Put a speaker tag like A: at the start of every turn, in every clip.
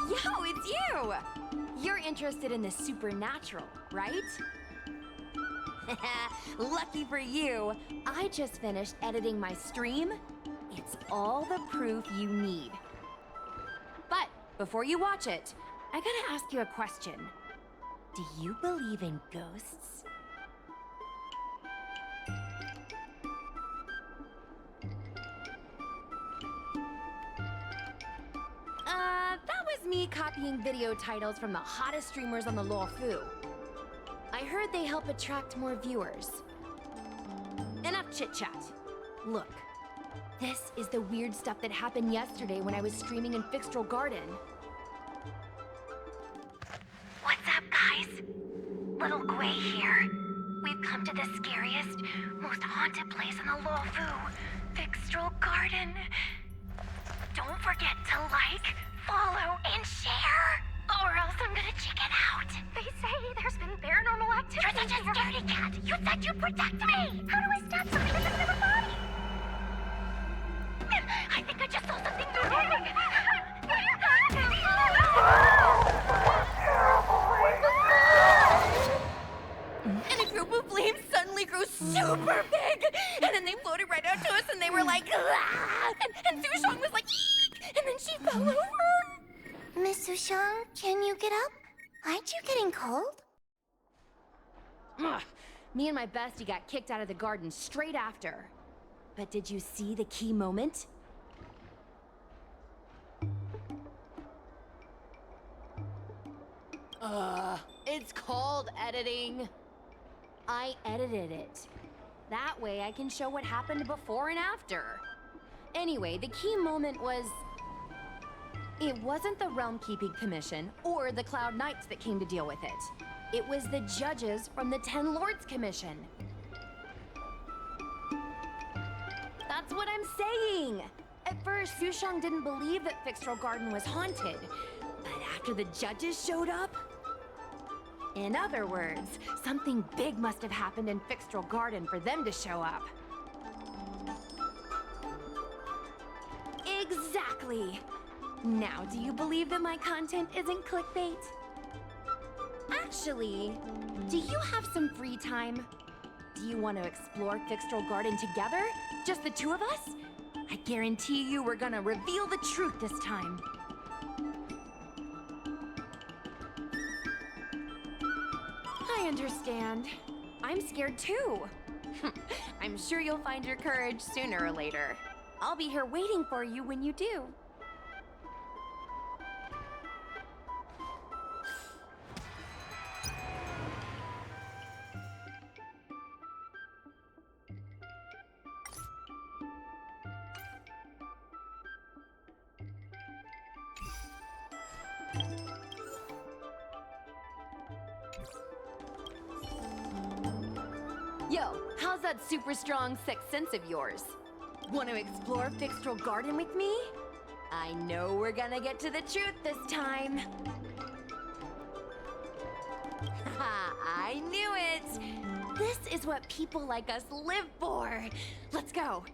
A: Yo, it's you! You're interested in the supernatural, right? Lucky for you, I just finished editing my stream. It's all the proof you need. But before you watch it, I gotta ask you a question. Do you believe in ghosts? That was me copying video titles from the hottest streamers on the Luofu. I heard they help attract more viewers. Enough chit-chat. Look, this is the weird stuff that happened yesterday when I was streaming in Fixtral Garden.
B: What's up, guys? Little Gwei here. We've come to the scariest, most haunted place in the Luofu, Fixtral Garden. Don't forget to like, follow, and share, or else I'm gonna check it out. They say there's been paranormal activity. You're such a scaredy cat. You said you'd protect me. How do I stab something in the middle of my body? I think I just saw something moving.
A: And a group of flames suddenly grew super big! And then they floated right out to us and they were like, ah! And Sushong was like, eek! And then she fell over!
B: Miss Sushong, can you get up? Aren't you getting cold?
A: Ugh. Me and my bestie got kicked out of the garden straight after. But did you see the key moment? It's called editing. I edited it. That way I can show what happened before and after. Anyway, the key moment was... It wasn't the Realm Keeping Commission or the Cloud Knights that came to deal with it. It was the judges from the Ten Lords Commission. That's what I'm saying! At first, Sushong didn't believe that Fixtral Garden was haunted. But after the judges showed up... In other words, something big must have happened in Fixtral Garden for them to show up. Exactly! Now, do you believe that my content isn't clickbait? Actually, do you have some free time? Do you want to explore Fixtral Garden together? Just the two of us? I guarantee you we're gonna reveal the truth this time. I understand. I'm scared too. I'm sure you'll find your courage sooner or later. I'll be here waiting for you when you do. Yo, how's that super strong sixth sense of yours? Want to explore Fixtral Garden with me? I know we're gonna get to the truth this time. Haha, I knew it! This is what people like us live for. Let's go.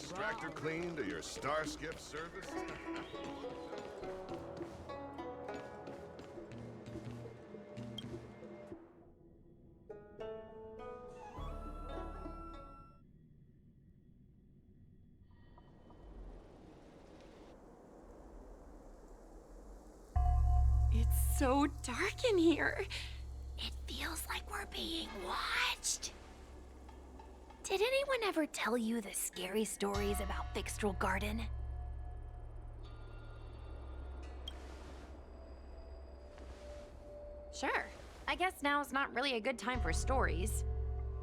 C: extractor cleaned or your Starskip service?
A: It's so dark in here.
B: It feels like we're being watched. Did anyone ever tell you the scary stories about Fixtral Garden?
A: Sure. I guess now's not really a good time for stories.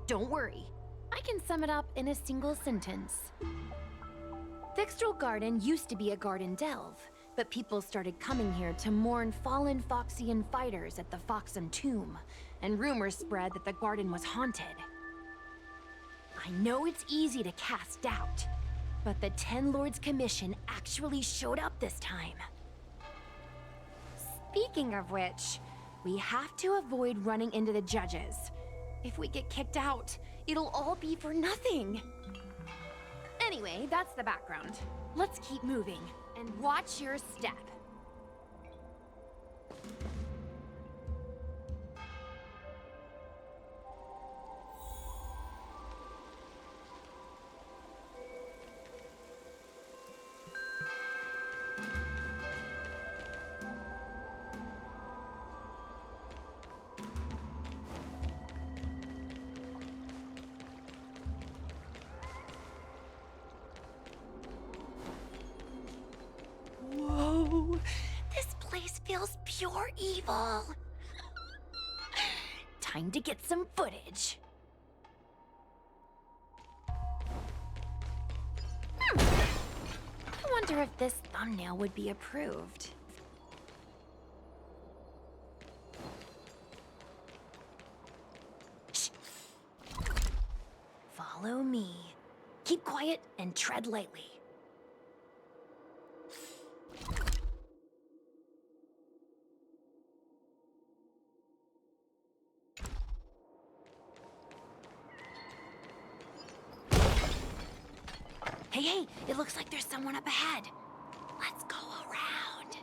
A: Don't worry. I can sum it up in a single sentence. Fixtral Garden used to be a garden delve, but people started coming here to mourn fallen Foxian fighters at the Foxian tomb, and rumors spread that the garden was haunted. I know it's easy to cast doubt, but the Ten Lords Commission actually showed up this time. Speaking of which, we have to avoid running into the judges. If we get kicked out, it'll all be for nothing. Anyway, that's the background. Let's keep moving, and watch your step.
B: Whoa, this place feels pure evil.
A: Time to get some footage. I wonder if this thumbnail would be approved. Shh. Follow me. Keep quiet and tread lightly. Hey, it looks like there's someone up ahead. Let's go around.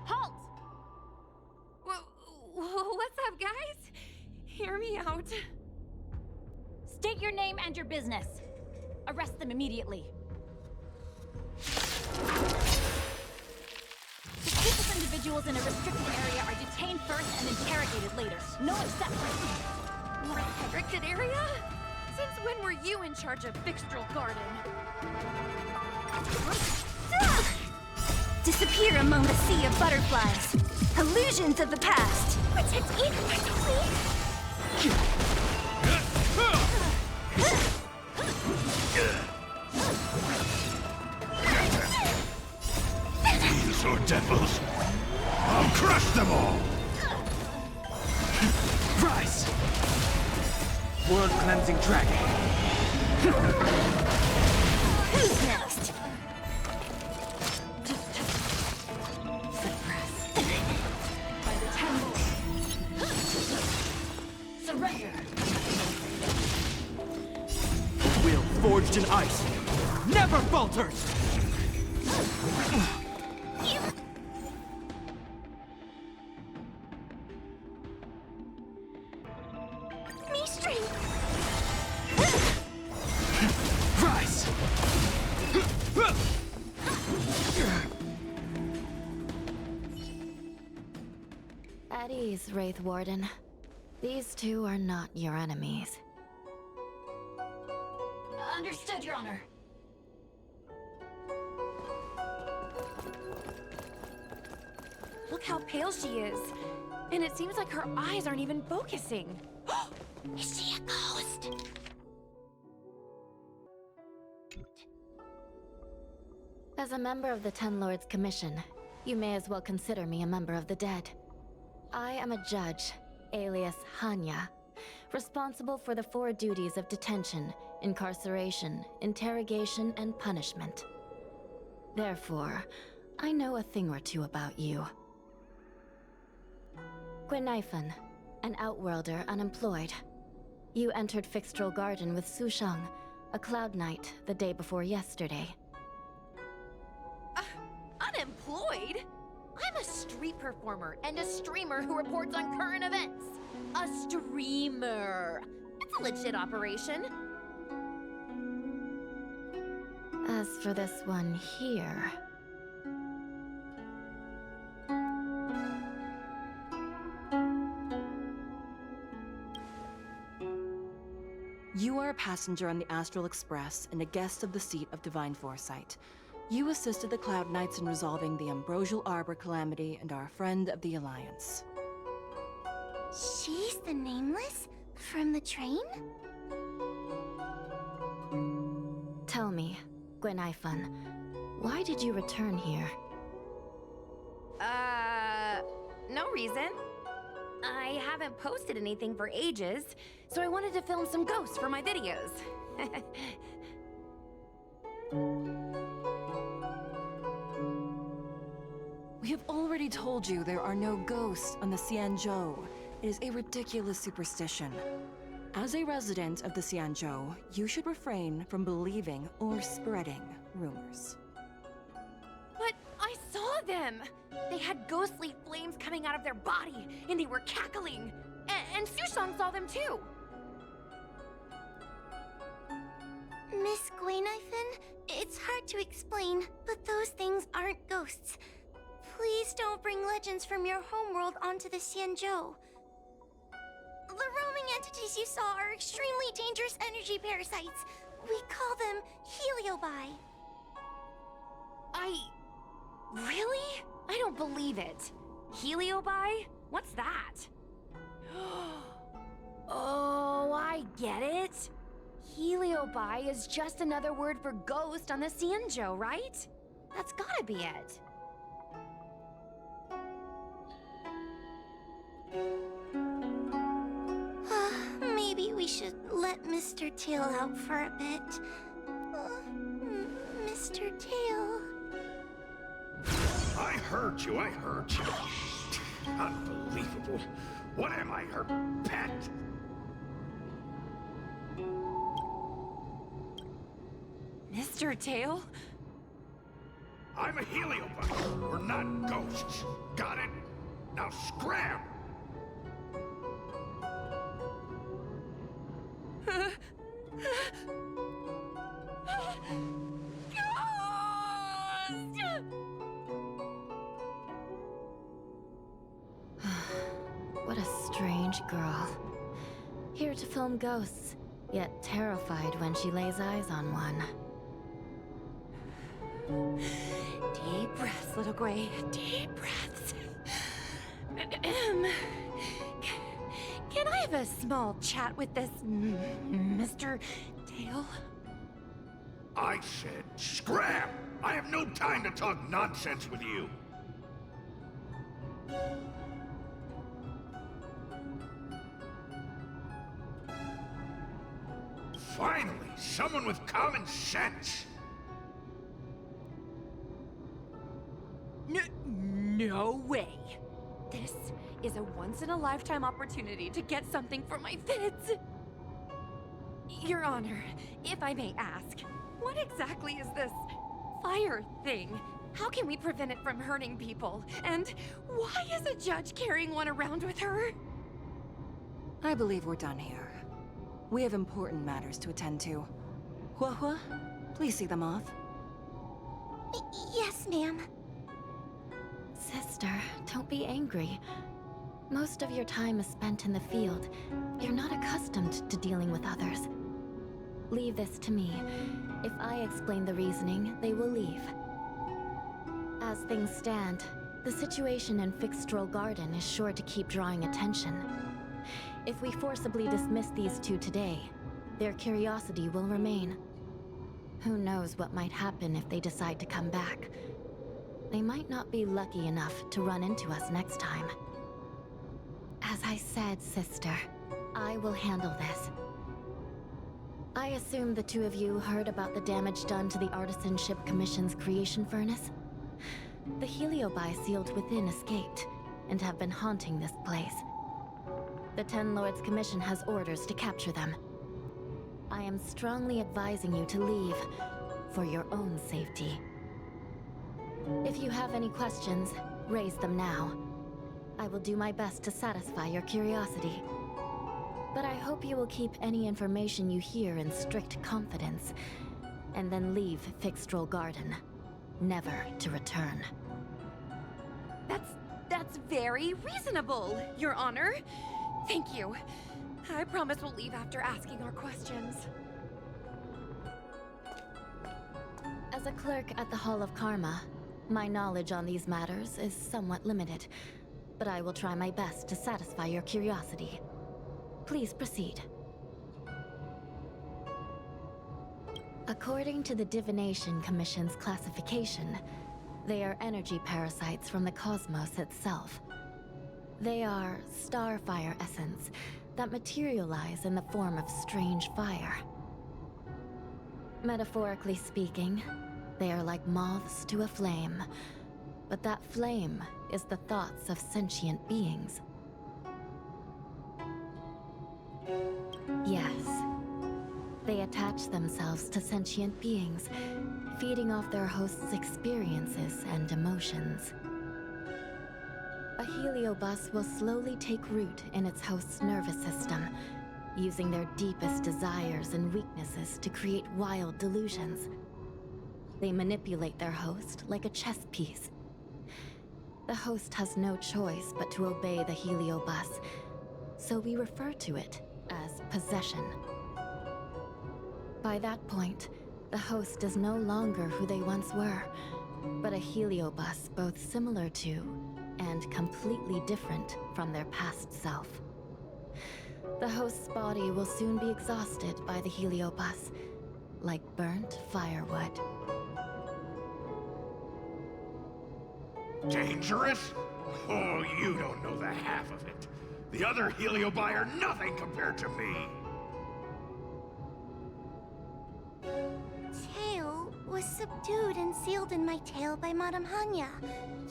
A: Halt! What's up, guys? Hear me out. State your name and your business. Arrest them immediately. Suspicious individuals in a restricted area are detained first and interrogated later. No exceptions. Restricted area? Since when were you in charge of Fixtral Garden?
B: Disappear among the sea of butterflies. Illusions of the past. Protect me,
C: These are devils! I'll crush them all!
D: Rise! World-cleansing dragon.
B: Who's next?
A: By the temple. Surrender.
D: Will forged in ice never falters!
B: Me strength.
D: Rise!
E: At ease, Wraith Warden. These two are not your enemies.
A: Understood, Your Honor. Look how pale she is. And it seems like her eyes aren't even focusing.
B: Is she a ghost?
E: As a member of the Ten Lords Commission, you may as well consider me a member of the dead. I am a judge, alias Hanya, responsible for the 4 duties of detention, incarceration, interrogation, and punishment. Therefore, I know a thing or two about you. Gwenifan, an outworlder unemployed. You entered Fixtral Garden with Sushang, a Cloud Knight, the day before yesterday.
A: Unemployed? I'm a street performer and a streamer who reports on current events. A streamer. It's a legit operation.
E: As for this one here...
F: You are a passenger on the Astral Express and a guest of the seat of Divine Foresight. You assisted the Cloud Knights in resolving the Ambrosial Arbor calamity and are a friend of the Alliance.
B: She's the Nameless? From the train?
E: Tell me, Gwenifan, why did you return here?
A: No reason. I haven't posted anything for ages, so I wanted to film some ghosts for my videos.
F: We have already told you there are no ghosts on the Xianzhou. It is a ridiculous superstition. As a resident of the Xianzhou, you should refrain from believing or spreading rumors.
A: But I saw them! They had ghostly flames coming out of their body, and they were cackling. And Sushang saw them too!
B: Miss Gwenifan, it's hard to explain, but those things aren't ghosts. Please don't bring legends from your homeworld onto the Xianzhou. The roaming entities you saw are extremely dangerous energy parasites. We call them heliobi.
A: Really? I don't believe it. Heliobi? What's that? Oh, I get it. Heliobi is just another word for ghost on the Xianzhou, right? That's gotta be it.
B: Maybe we should let Mr. Tail out for a bit. Mr. Tail.
C: I heard you. Unbelievable. What am I, her pet?
A: Mr. Tail?
C: I'm a heliobot. We're not ghosts. Got it? Now scram!
E: What a strange girl. Here to film ghosts, yet terrified when she lays eyes on one.
A: Deep breaths, little Gray. Deep breaths. Can I have a small chat with this Mr. Tail?
C: I said scram! I have no time to talk nonsense with you. Finally, someone with common sense.
A: No way. This is a once-in-a-lifetime opportunity to get something for my vids. Your Honor, if I may ask, what exactly is this fire thing? How can we prevent it from hurting people? And why is a judge carrying one around with her?
F: I believe we're done here. We have important matters to attend to. Hua, please see them off.
B: Yes, ma'am.
E: Sister, don't be angry. Most of your time is spent in the field. You're not accustomed to dealing with others. Leave this to me. If I explain the reasoning, they will leave. As things stand, the situation in Fixstral Garden is sure to keep drawing attention. If we forcibly dismiss these two today, their curiosity will remain. Who knows what might happen if they decide to come back. They might not be lucky enough to run into us next time. As I said, sister, I will handle this. I assume the two of you heard about the damage done to the Artisanship Commission's creation furnace? The Heliobi sealed within escaped, and have been haunting this place. The Ten Lords Commission has orders to capture them. I am strongly advising you to leave, for your own safety. If you have any questions, raise them now. I will do my best to satisfy your curiosity. But I hope you will keep any information you hear in strict confidence, and then leave Fixstral Garden, never to return.
G: That's very reasonable, Your Honor. Thank you. I promise we'll leave after asking our questions.
E: As a clerk at the Hall of Karma, my knowledge on these matters is somewhat limited, but I will try my best to satisfy your curiosity. Please proceed. According to the Divination Commission's classification, they are energy parasites from the cosmos itself. They are starfire essence that materialize in the form of strange fire. Metaphorically speaking, they are like moths to a flame, but that flame is the thoughts of sentient beings. Yes. They attach themselves to sentient beings, feeding off their host's experiences and emotions. A heliobus will slowly take root in its host's nervous system, using their deepest desires and weaknesses to create wild delusions. They manipulate their host like a chess piece. The host has no choice but to obey the heliobus, so we refer to it as possession. By that point, the host is no longer who they once were, but a heliobus both similar to and completely different from their past self. The host's body will soon be exhausted by the heliobus, like burnt firewood.
C: Dangerous? Oh, you don't know the half of it. The other Heliobi are nothing compared to me.
B: Tail was subdued and sealed in my tail by Madame Hanya.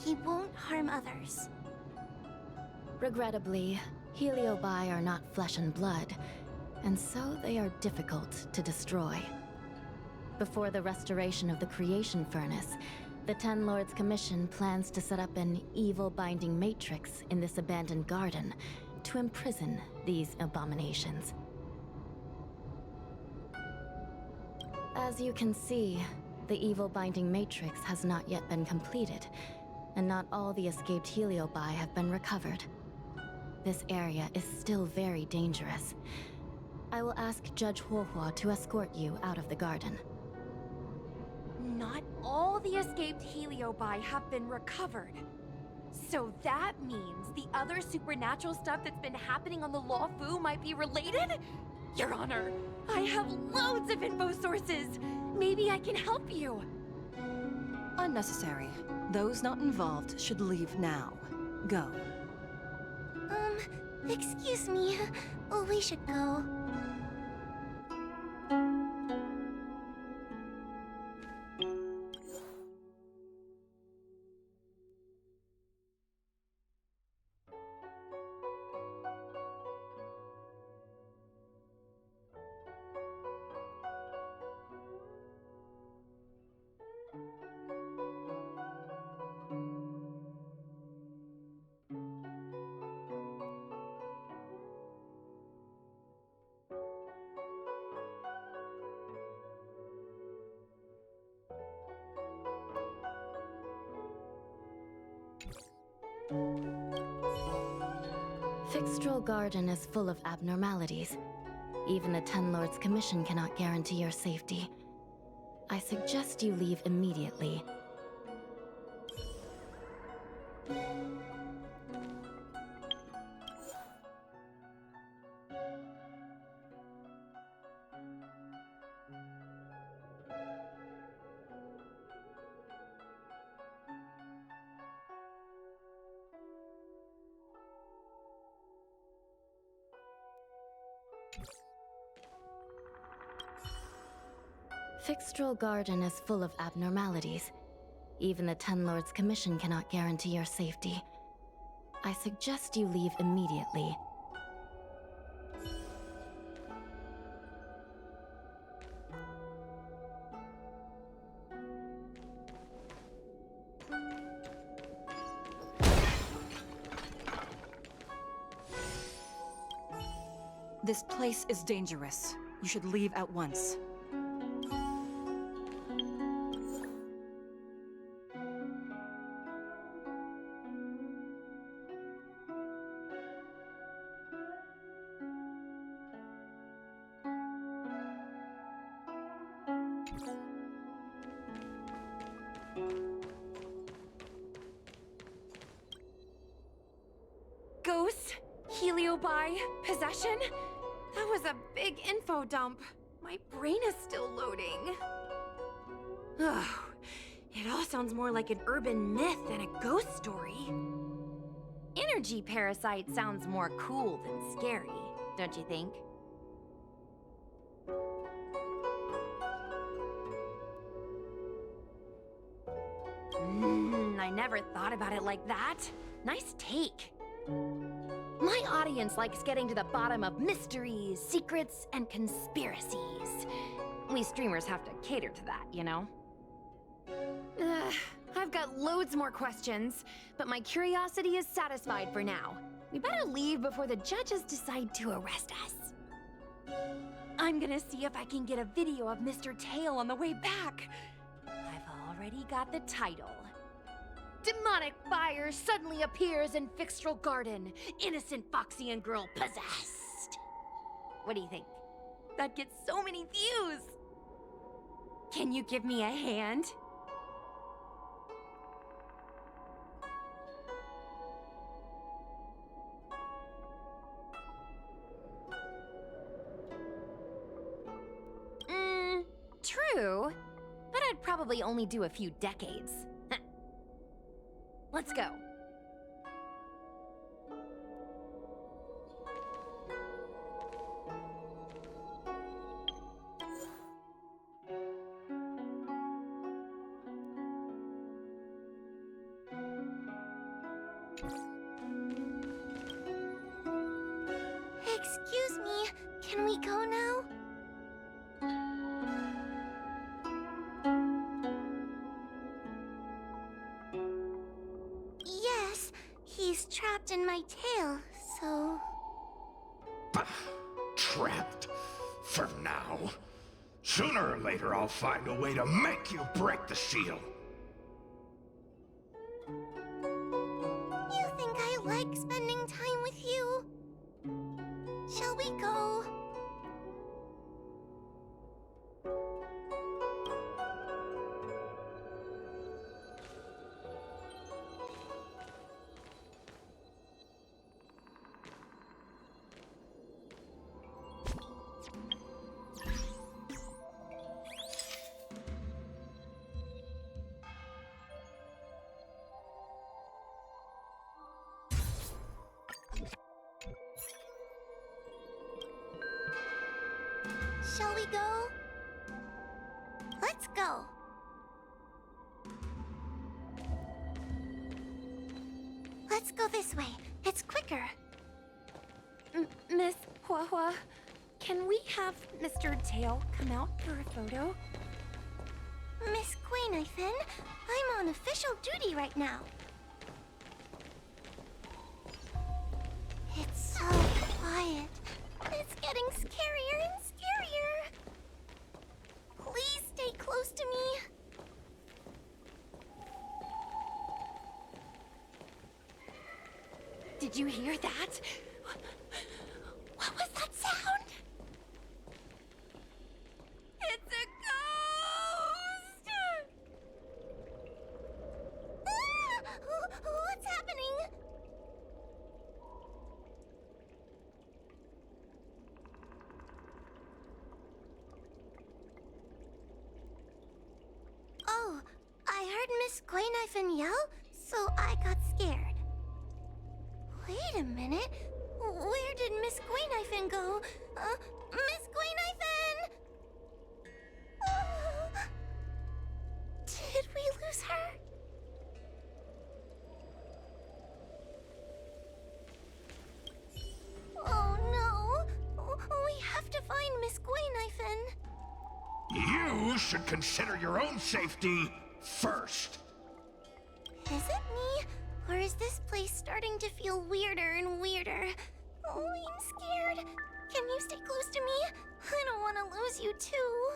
B: He won't harm others.
E: Regrettably, Heliobi are not flesh and blood, and so they are difficult to destroy. Before the restoration of the creation furnace, the Ten Lords Commission plans to set up an evil binding matrix in this abandoned garden to imprison these abominations. As you can see, the evil binding matrix has not yet been completed, and not all the escaped Heliobi have been recovered. This area is still very dangerous. I will ask Judge Huohua to escort you out of the garden.
G: Not all the escaped Heliobi have been recovered. So that means the other supernatural stuff that's been happening on the Law Fu might be related? Your Honor, I have loads of info sources. Maybe I can help you.
F: Unnecessary. Those not involved should leave now. Go.
B: Excuse me. Oh, we should go.
E: Fixtral Garden is full of abnormalities. Even the Ten Lords Commission cannot guarantee your safety. I suggest you leave immediately. Fixtral Garden is full of abnormalities. Even the Ten Lords Commission cannot guarantee your safety. I suggest you leave immediately.
F: This place is dangerous. You should leave at once.
G: Ghosts? Heliobi? Possession? That was a big info dump. My brain is still loading. Ugh. It all sounds more like an urban myth than a ghost story. Energy parasite sounds more cool than scary, don't you think? I never thought about it like that. Nice take. My audience likes getting to the bottom of mysteries, secrets, and conspiracies. We streamers have to cater to that, you know? I've got loads more questions, but my curiosity is satisfied for now. We better leave before the judges decide to arrest us. I'm gonna see if I can get a video of Mr. Tail on the way back. I've already got the title. Demonic fire suddenly appears in Fixtral Garden. Innocent Foxian girl possessed. What do you think? That gets so many views. Can you give me a hand? True. But I'd probably only do a few decades. Let's go.
B: Excuse me, can we go now? Yes, he's trapped in my tail, so...
C: Trapped. For now. Sooner or later I'll find a way to make you break the seal.
B: You think I like spending time with you? Shall we go? Shall we go? Let's go. Let's go this way. It's quicker.
G: Miss Huahua, can we have Mr. Tail come out for a photo?
B: Miss Nathan, I'm on official duty right now. It's so quiet. It's getting scarier and scarier. Please stay close to me.
G: Did you hear that?
B: What was that sound?
G: It's a ghost!
B: What's happening? Oh, I heard Miss Quayknife yell, so I got scared. Wait a minute. Where did Miss Quayknife go? Miss Quayknife! Did we lose her? Oh no! We have to find Miss Quayknife.
C: You should consider your own safety first.
B: Is it me? Or is this place starting to feel weirder and weirder? Oh, I'm scared. Can you stay close to me? I don't want to lose you too.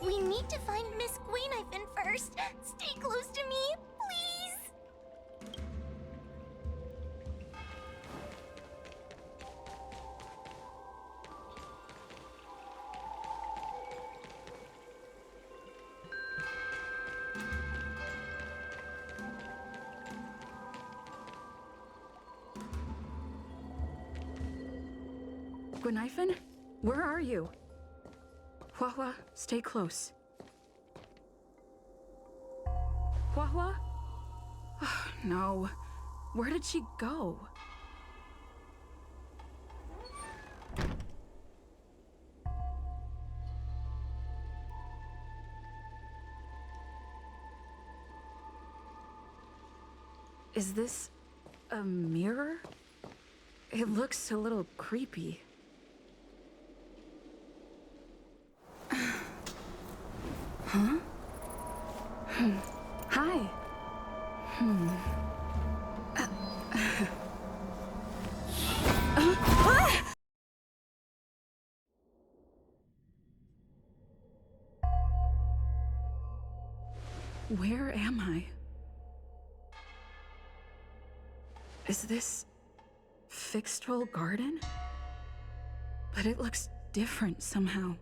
B: We need to find Miss Quayknife first. Stay close to me, please.
F: Quayknife, where are you? Hua, stay close. Hua? Oh, no. Where did she go? Is this a mirror? It looks a little creepy. Huh? Hi. Where am I? Is this Fixtrol Garden? But it looks different somehow.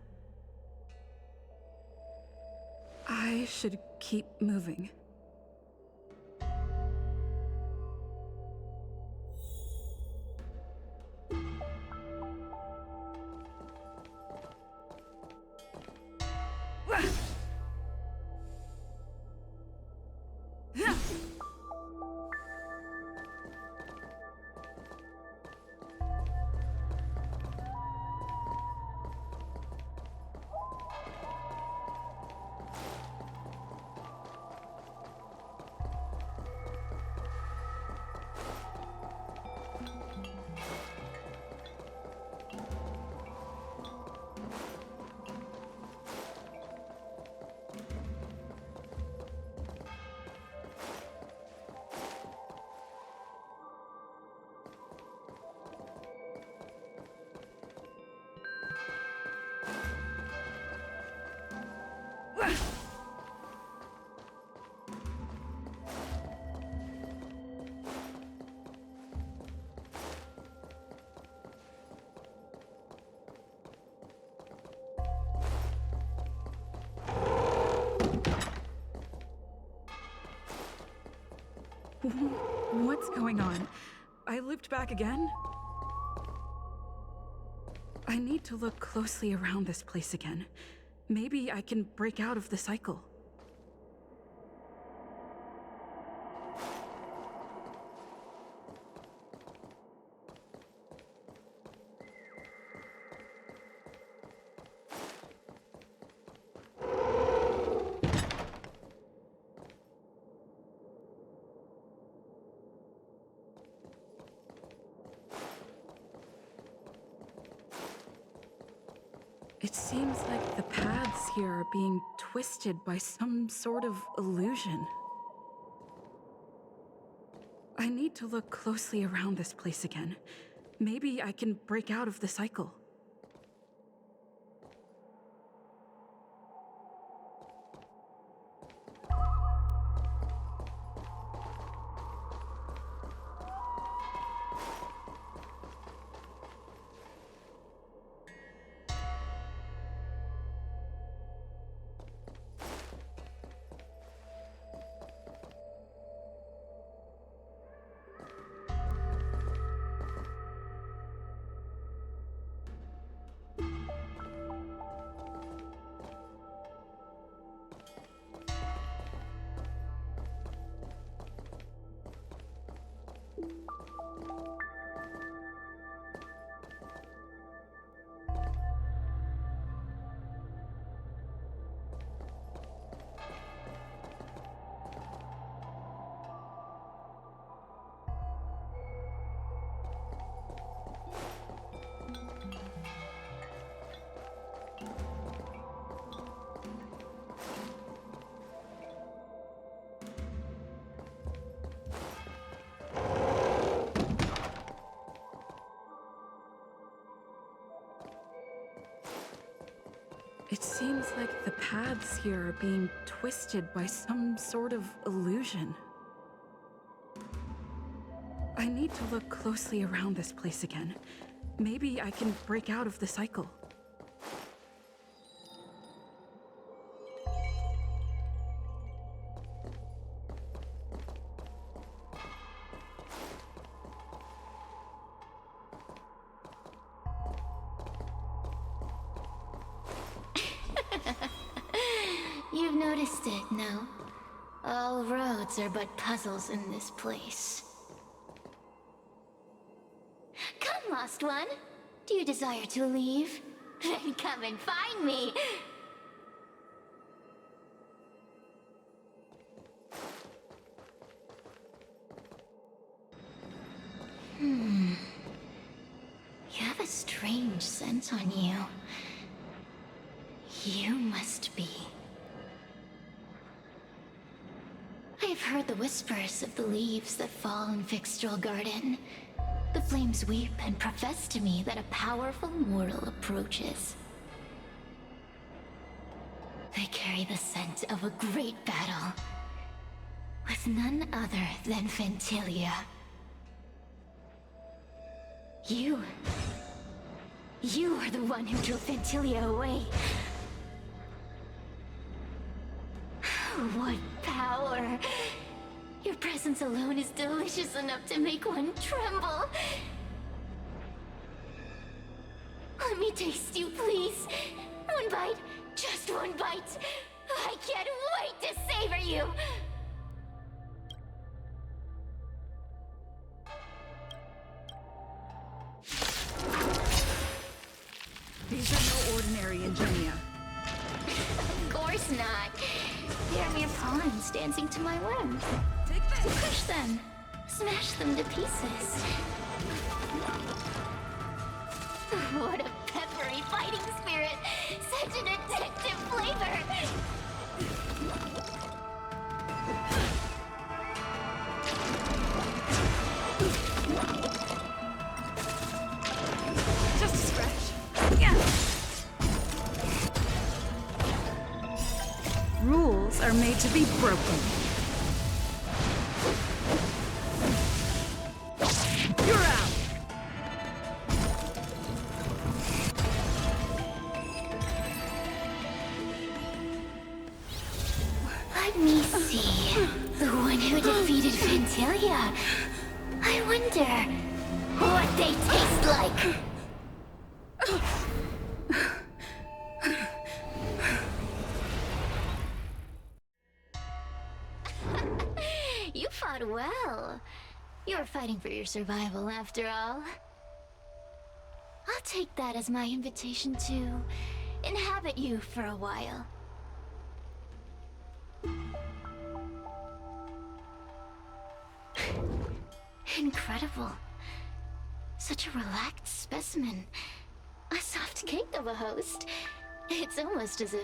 F: I should keep moving. What's going on? I looped back again? I need to look closely around this place again. Maybe I can break out of the cycle. It seems like the paths here are being twisted by some sort of illusion.
H: I need to look closely around this place again. Maybe I can break out of the cycle. It seems like the paths here are being twisted by some sort of illusion. I need to look closely around this place again. Maybe I can break out of the cycle.
B: You've noticed it, no? All roads are but puzzles in this place. Come, lost one. Do you desire to leave? Then come and find me. You have a strange scent on you. You must be. I have heard the whispers of the leaves that fall in Fixtral Garden. The flames weep and profess to me that a powerful mortal approaches. They carry the scent of a great battle, with none other than Ventilia. You are the one who drove Ventilia away. What power! Your presence alone is delicious enough to make one tremble. Let me taste you, please. One bite, just one bite. I can't wait to savor you.
H: These are no ordinary Ingenia.
B: Of course not. They're mere pawns dancing to my whim.
H: Take this!
B: Crush them. Smash them to pieces. What a peppery fighting spirit! Such an addictive flavor!
H: Just a stretch. Yeah. Rules are made to be broken. You're out!
B: Let me see. The one who defeated Ventilia. I wonder what they taste like. You fought well. You were fighting for your survival, after all. I'll take that as my invitation to inhabit you for a while. Incredible. Such a relaxed specimen. A soft cake of a host. It's almost as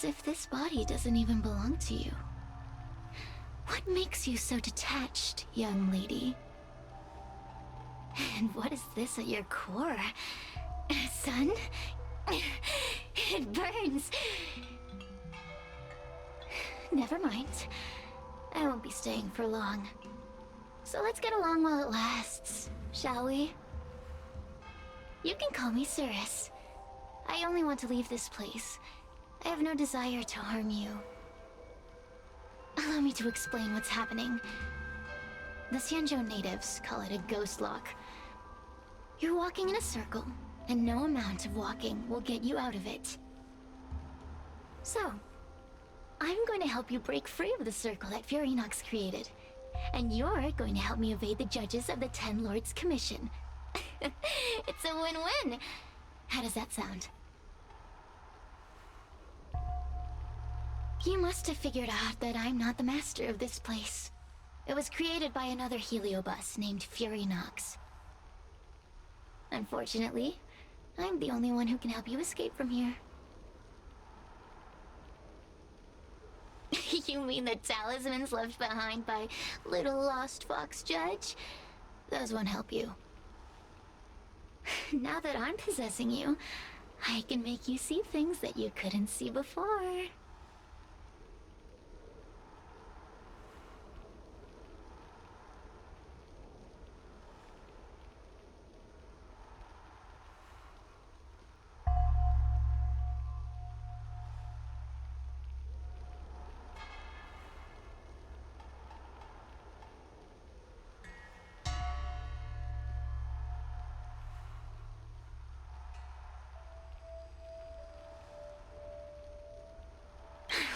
B: if this body doesn't even belong to you. What makes you so detached, young lady? And what is this at your core? Sun? It burns. Never mind. I won't be staying for long. So let's get along while it lasts, shall we? You can call me Cirrus. I only want to leave this place. I have no desire to harm you. Allow me to explain what's happening. The Xianzhou natives call it a ghost lock. You're walking in a circle, and no amount of walking will get you out of it. So, I'm going to help you break free of the circle that Furinox created. And you're going to help me evade the judges of the Ten Lords Commission. It's a win-win! How does that sound? You must have figured out that I'm not the master of this place. It was created by another heliobus named Furinox. Unfortunately, I'm the only one who can help you escape from here. You mean the talismans left behind by little lost fox judge? Those won't help you. Now that I'm possessing you, I can make you see things that you couldn't see before.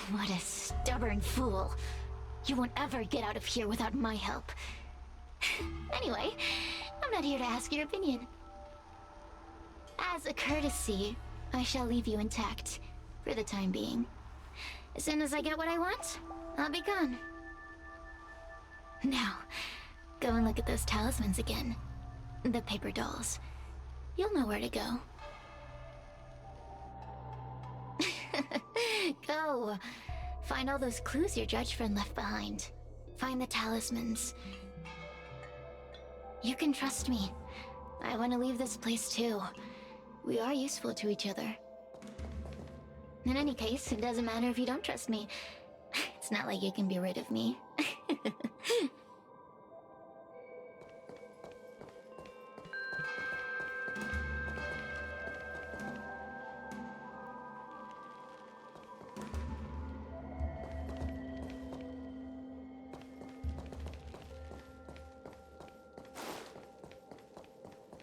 B: What a stubborn fool. You won't ever get out of here without my help. Anyway, I'm not here to ask your opinion. As a courtesy, I shall leave you intact, for the time being. As soon as I get what I want, I'll be gone. Now, go and look at those talismans again. The paper dolls. You'll know where to go. Go! Find all those clues your judge friend left behind. Find the talismans. You can trust me. I want to leave this place too. We are useful to each other. In any case, it doesn't matter if you don't trust me. It's not like you can be rid of me.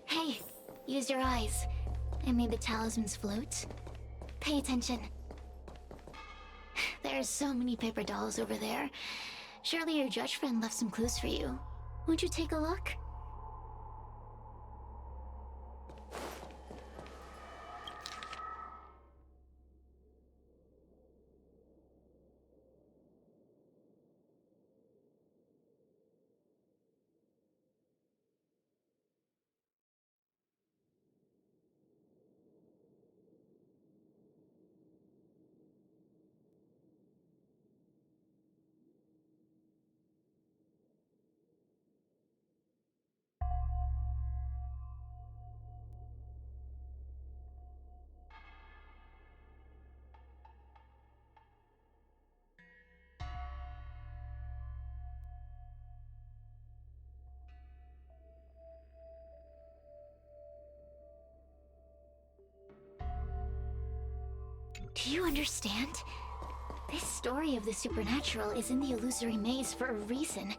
B: Hey, use your eyes. I made the talismans float. Pay attention. There's so many paper dolls over there. Surely your judge friend left some clues for you. Won't you take a look? Do you understand? This story of the supernatural is in the illusory maze for a reason.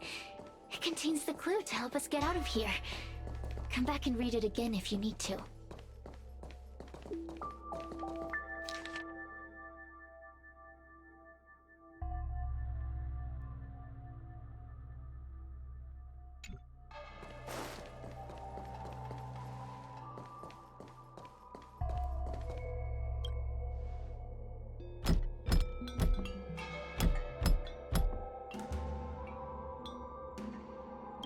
B: It contains the clue to help us get out of here. Come back and read it again if you need to.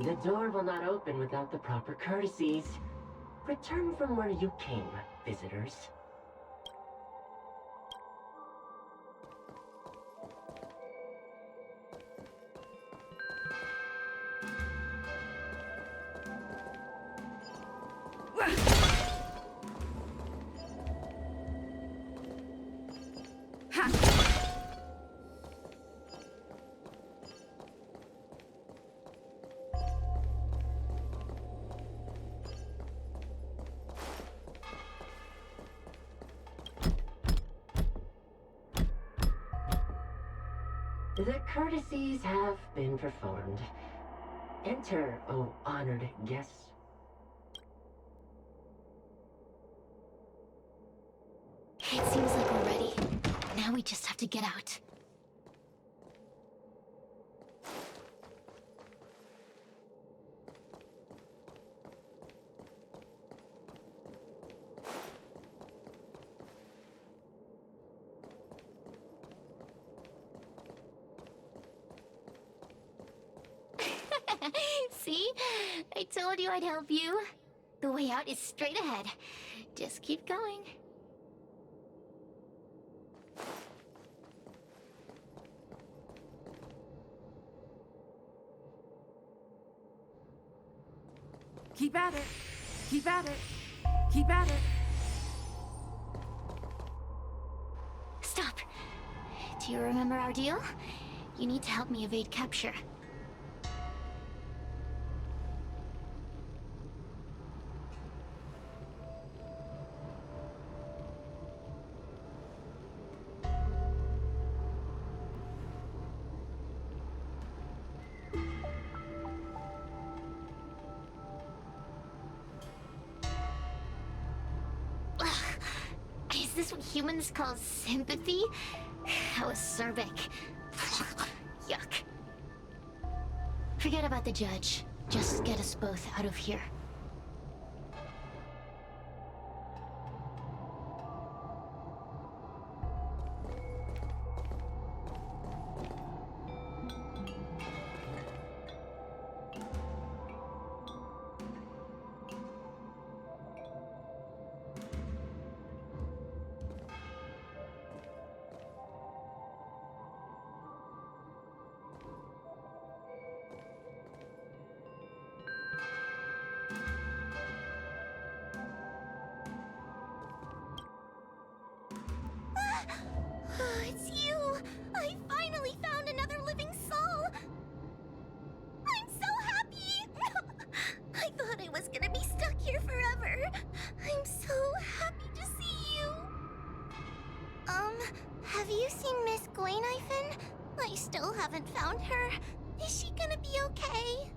I: The door will not open without the proper courtesies. Return from where you came, visitors. The courtesies have been performed. Enter, O honored guests.
E: It seems like we're ready. Now we just have to get out. See? I told you I'd help you. The way out is straight ahead. Just keep going.
H: Keep at it. Keep at it. Keep at it.
E: Stop. Do you remember our deal? You need to help me evade capture. Is this what humans call sympathy? How acerbic. Yuck. Forget about the judge. Just get us both out of here. It's you! I finally found another living soul! I'm so happy! I thought I was gonna be stuck here forever. I'm so happy to see you. Have you seen Miss Gwaynifin? I still haven't found her. Is she gonna be okay?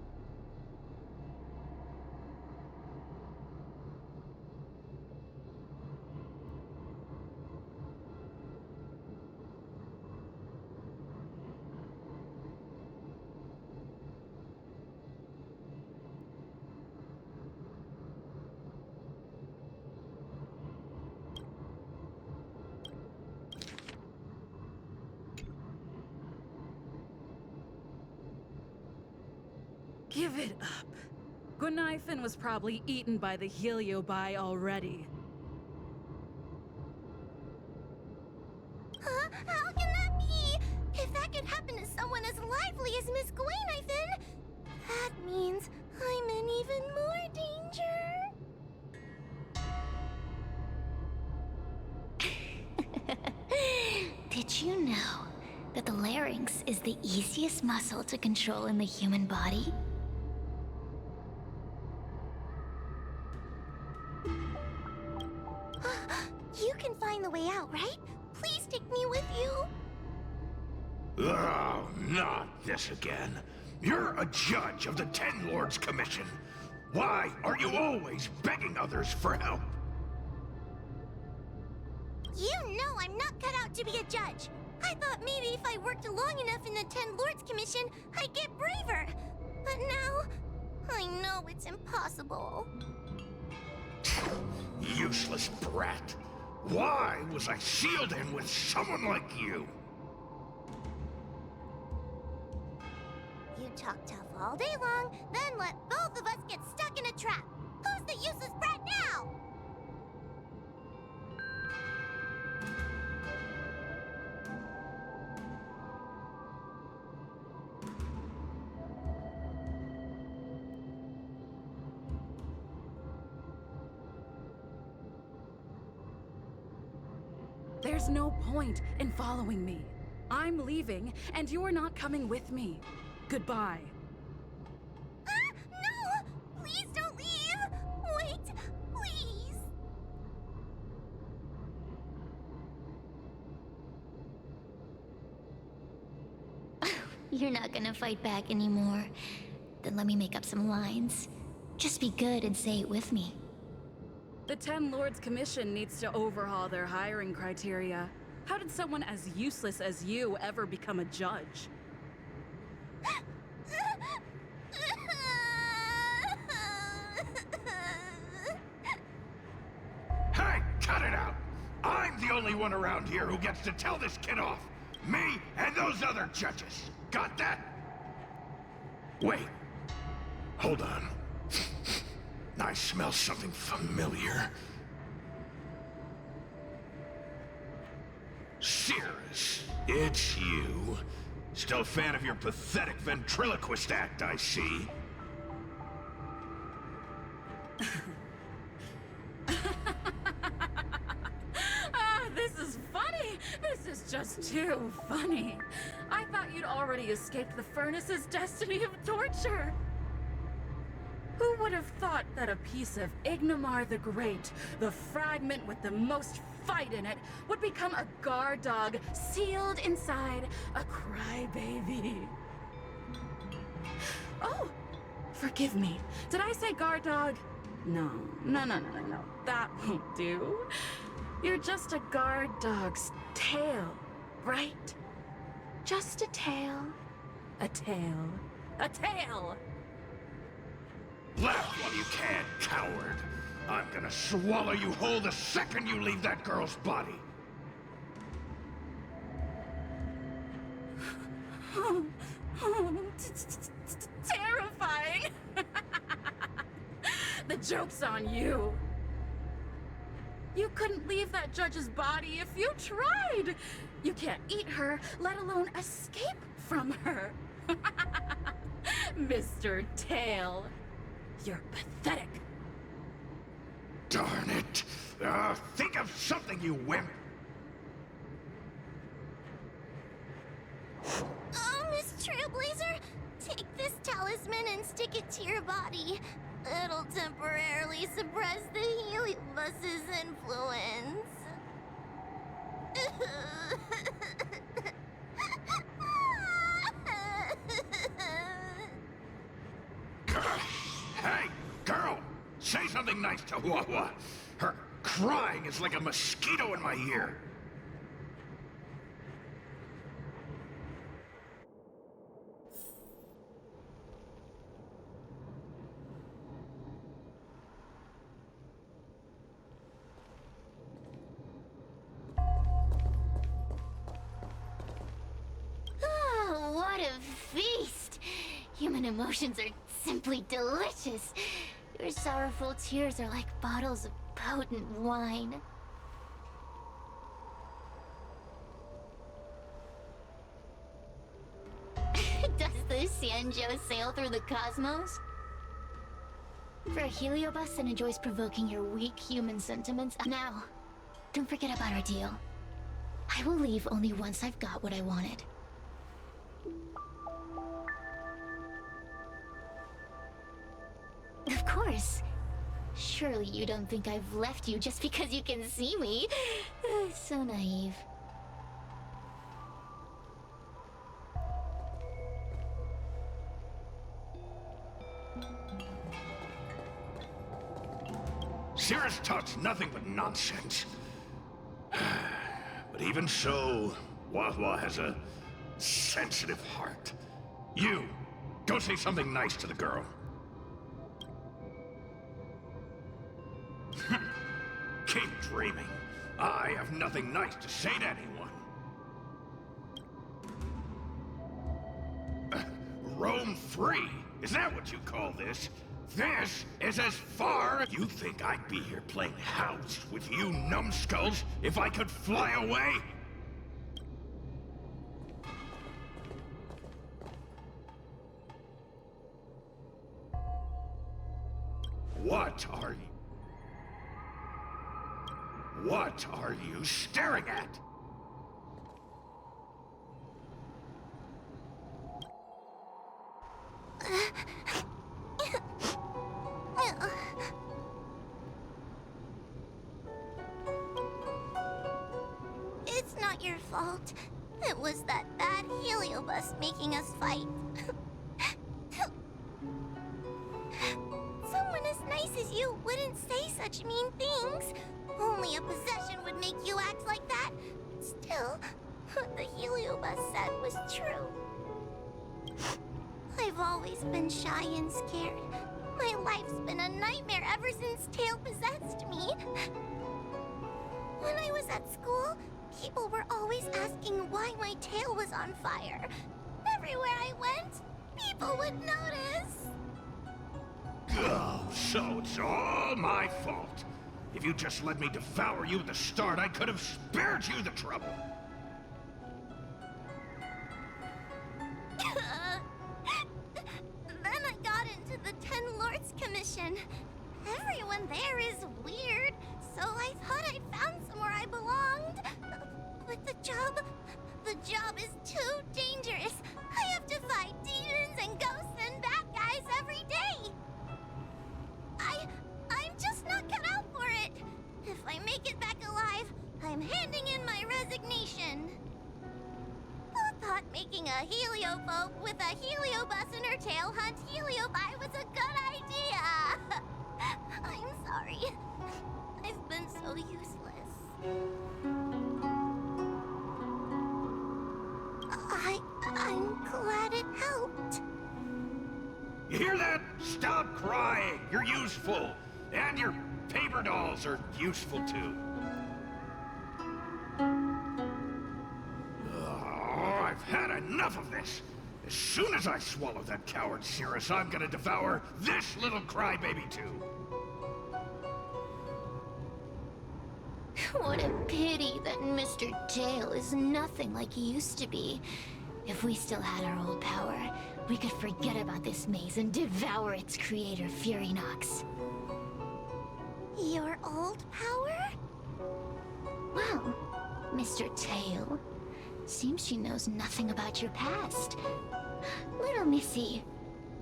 H: Give it up. Gwaynifin was probably eaten by the Heliobi already.
E: Huh? How can that be? If that could happen to someone as lively as Miss Gwaynifin, that means I'm in even more danger. Did you know that the larynx is the easiest muscle to control in the human body? You can find the way out, right? Please take me with you.
C: Oh, not this again. You're a judge of the Ten Lords Commission. Why are you always begging others for help?
E: You know I'm not cut out to be a judge. I thought maybe if I worked long enough in the Ten Lords Commission, I'd get braver. But now, I know it's impossible.
C: Useless brat. Why was I sealed in with someone like you?
E: You talk tough all day long, then let both of us get stuck in a trap. Who's the useless brat now?
H: There's no point in following me. I'm leaving, and you're not coming with me. Goodbye.
E: No! Please don't leave! Wait, please!
B: You're not gonna fight back anymore. Then let me make up some lines. Just be good and say it with me.
H: The Ten Lords Commission needs to overhaul their hiring criteria. How did someone as useless as you ever become a judge?
C: Hey, cut it out! I'm the only one around here who gets to tell this kid off. Me and those other judges. Got that? Wait. Hold on. I smell something familiar. Cirrus, it's you. Still a fan of your pathetic ventriloquist act, I see.
H: This is funny! This is just too funny. I thought you'd already escaped the furnace's destiny of torture. Who would have thought that a piece of Ignomar the Great, the fragment with the most fight in it, would become a guard dog sealed inside a crybaby? Oh, forgive me. Did I say guard dog? No. That won't do. You're just a guard dog's tail, right? Just a tail. A tail. A tail!
C: Laugh while you can, coward. I'm gonna swallow you whole the second you leave that girl's body.
H: Terrifying! The joke's on you. You couldn't leave that judge's body if you tried. You can't eat her, let alone escape from her. Mr. Tail, you're pathetic.
C: Darn it. Think of something, you wimp.
B: Oh, Miss Trailblazer, take this talisman and stick it to your body. It'll temporarily suppress the heliobus's influence.
C: Hey, girl! Say something nice to Wawa. Her crying is like a mosquito in my ear.
B: Oh, what a feast! Human emotions are simply delicious. Your sorrowful tears are like bottles of potent wine. Does the Xianzhou sail through the cosmos? For a heliobus that enjoys provoking your weak human sentiments. Now, don't forget about our deal. I will leave only once I've got what I wanted. Of course. Surely you don't think I've left you just because you can see me. So naive.
C: Cirrus talks nothing but nonsense. But even so, Wahwa has a sensitive heart. You, go say something nice to the girl. Keep dreaming. I have nothing nice to say to anyone. Roam free? Is that what you call this? This is as far as you think I'd be here playing house with you numbskulls if I could fly away? What are you staring at?
B: It's not your fault. It was that bad heliobus making us fight. Someone as nice as you wouldn't say such mean things. Only a possession would make you act like that. Still, what the heliobus said was true. I've always been shy and scared. My life's been a nightmare ever since Tail possessed me. When I was at school, people were always asking why my tail was on fire. Everywhere I went, people would notice.
C: Oh, so it's all my fault. If you just let me devour you at the start, I could have spared you the trouble.
B: Then I got into the Ten Lords Commission. Everyone there is weird, so I thought I'd found somewhere I belonged. But the job is too dangerous. I have to fight demons and ghosts and bad guys every day. I'm just not cut out for it. If I make it back alive, I'm handing in my resignation. Who thought making a heliophobe with a heliobus in her tail hunt heliobi was a good idea? I'm sorry. I've been so useless. I'm glad it helped.
C: You hear that? Stop crying. You're useful. And your paper dolls are useful too. Oh, I've had enough of this. As soon as I swallow that coward Cirrus, I'm gonna devour this little crybaby too.
B: What a pity that Mr. Tail is nothing like he used to be. If we still had our old power, we could forget about this maze and devour its creator, Furynox. Your old power? Well, Mr. Tail, seems she knows nothing about your past. Little Missy,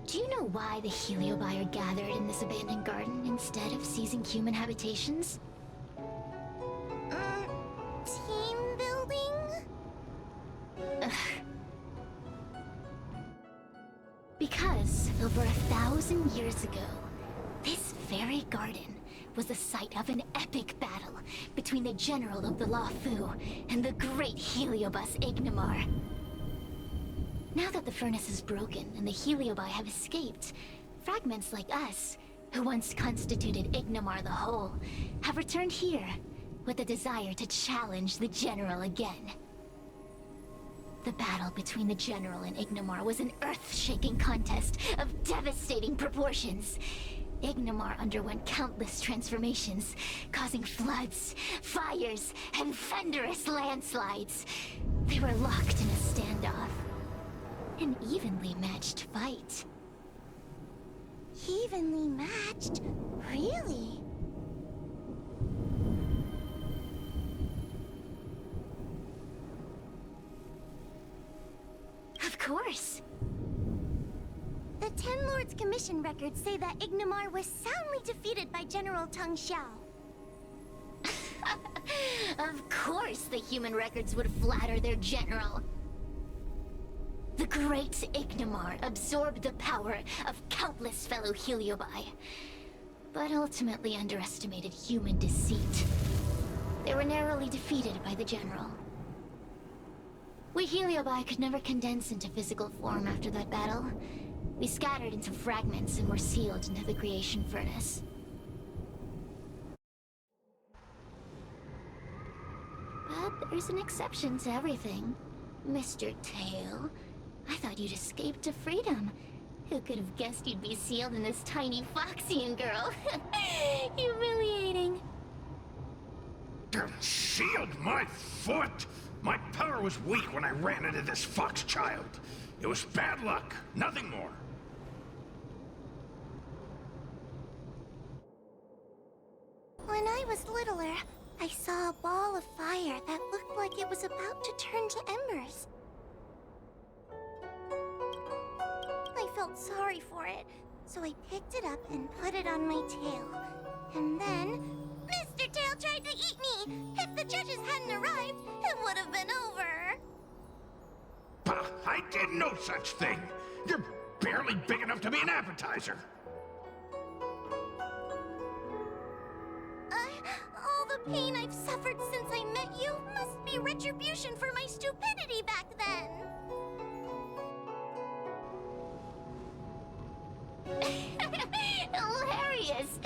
B: do you know why the heliobi are gathered in this abandoned garden instead of seizing human habitations? Team building? Ugh. Because over 1,000 years ago, this very garden was the site of an epic battle between the general of the Luofu and the great heliobus Ignimar. Now that the furnace is broken and the heliobi have escaped, fragments like us, who once constituted Ignimar the Whole, have returned here with a desire to challenge the general again. The battle between the general and Ignimar was an earth-shaking contest of devastating proportions. Ignimar underwent countless transformations, causing floods, fires, and thunderous landslides. They were locked in a standoff. An evenly matched fight. Evenly matched? Really? Of course. The Ten Lords Commission records say that Ignimar was soundly defeated by General Teng Xiao. Of course the human records would flatter their general. The great Ignimar absorbed the power of countless fellow heliobi, but ultimately underestimated human deceit. They were narrowly defeated by the general. We heliobi could never condense into physical form after that battle. We scattered into fragments and were sealed into the creation furnace. But there's an exception to everything. Mr. Tail, I thought you'd escaped to freedom. Who could have guessed you'd be sealed in this tiny Foxian girl? Humiliating.
C: Sealed my foot? My power was weak when I ran into this fox child. It was bad luck, nothing more.
B: When I was littler, I saw a ball of fire that looked like it was about to turn to embers. I felt sorry for it, so I picked it up and put it on my tail. And then, Mr. Tail tried to eat me! If the judges hadn't arrived, it would have been over.
C: I did no such thing. You're barely big enough to be an appetizer.
B: All the pain I've suffered since I met you must be retribution for my stupidity back then. Hilarious!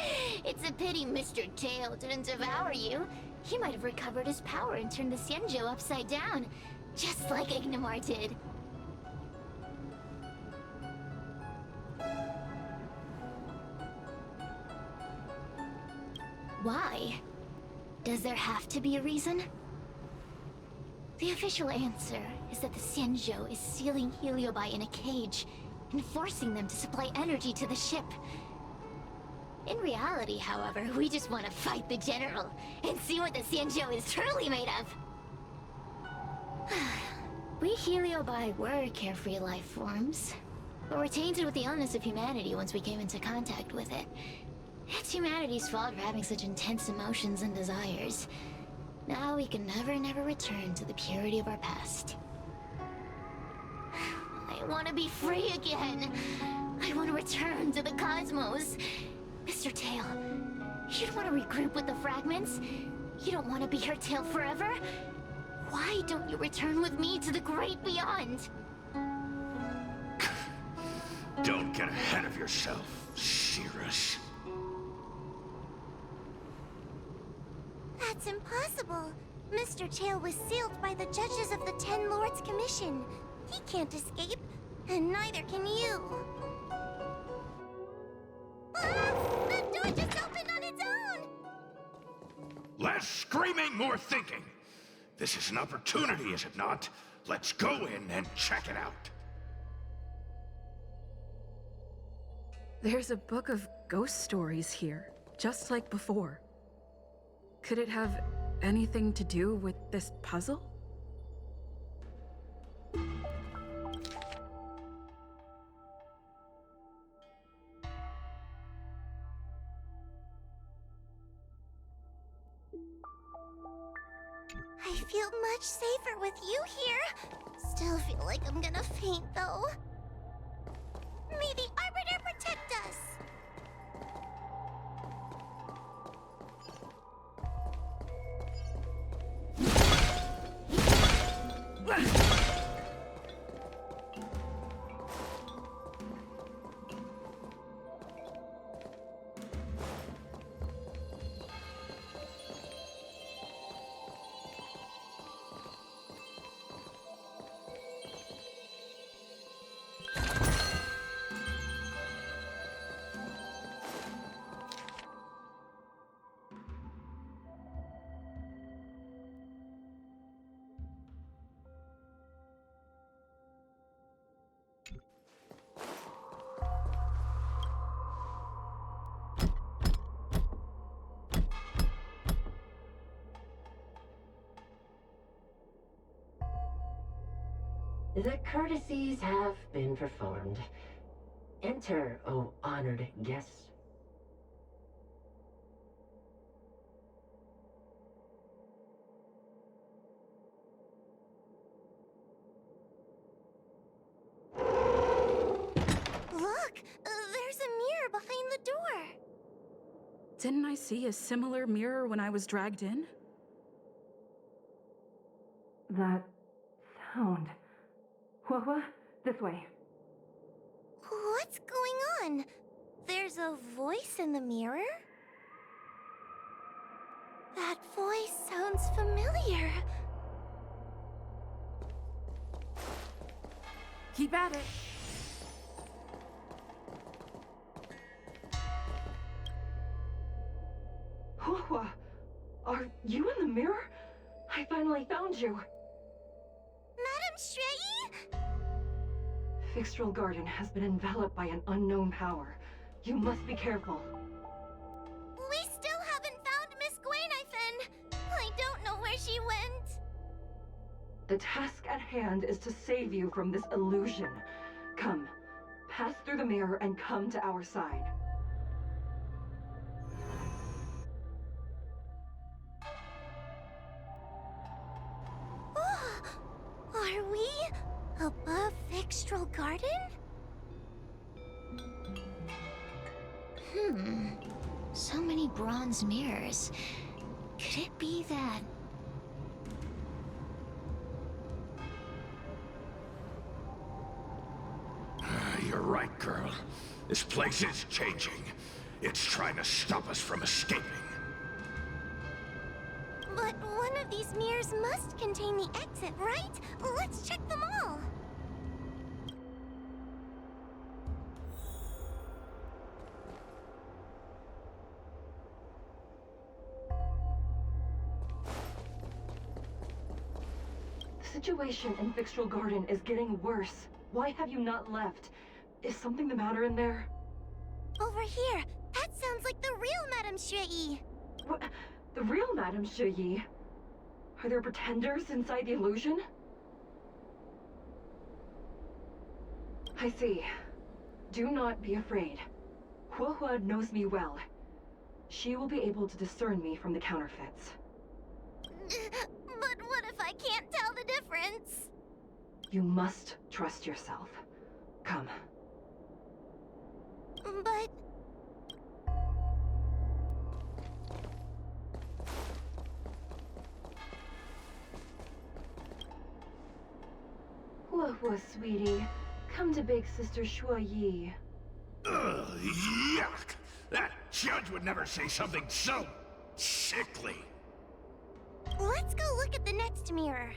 B: It's a pity Mr. Tail didn't devour you. He might have recovered his power and turned the Xianzhou upside down, just like Ignimar did. Why? Does there have to be a reason? The official answer is that the Xianzhou is sealing Heliobi in a cage and forcing them to supply energy to the ship. In reality, however, we just want to fight the General and see what the Xianzhou is truly made of. We Heliobi were carefree life forms, but were tainted with the illness of humanity once we came into contact with it. It's humanity's fault for having such intense emotions and desires. Now we can never return to the purity of our past. I want to be free again. I want to return to the cosmos. Mr. Tail, you don't want to regroup with the fragments? You don't want to be her tail forever? Why don't you return with me to the great beyond?
C: Don't get ahead of yourself, Cirrus.
B: That's impossible. Mr. Tail was sealed by the judges of the Ten Lords Commission. He can't escape, and neither can you. Ah! That door just opened on its own!
C: Less screaming, more thinking. This is an opportunity, is it not? Let's go in and check it out.
F: There's a book of ghost stories here, just like before. Could it have anything to do with this puzzle?
B: I feel much safer with you here. Still feel like I'm gonna faint, though. May the Arbiter protect us!
I: The courtesies have been performed. Enter, O honored guests.
B: Look! There's a mirror behind the door!
F: Didn't I see a similar mirror when I was dragged in? That sound. What? This way.
B: What's going on? There's a voice in the mirror? That voice sounds familiar.
F: Keep at it.
J: Hua, are you in the mirror? I finally found you.
B: Madam Shrey?
J: Fixtral Garden has been enveloped by an unknown power. You must be careful.
B: We still haven't found Miss Gwaynaifen. I don't know where she went.
J: The task at hand is to save you from this illusion. Come, pass through the mirror and come to our side.
B: Are we above garden? So many bronze mirrors. Could it be that...
C: You're right, girl. This place is changing. It's trying to stop us from escaping.
B: But one of these mirrors must contain the exit, right? Let's check them all.
J: The situation in Fixtral Garden is getting worse. Why have you not left? Is something the matter in there?
B: Over here. That sounds like the real Madame Shui.
J: What? The real Madame Shui? Are there pretenders inside the illusion? I see. Do not be afraid. Huohua knows me well. She will be able to discern me from the counterfeits.
B: But what if I can't tell the difference?
J: You must trust yourself. Come.
B: But...
J: Huohua, sweetie. Come to Big Sister Shuoyi.
C: Ugh, yuck! That judge would never say something so sickly.
B: Let's go look at the next mirror.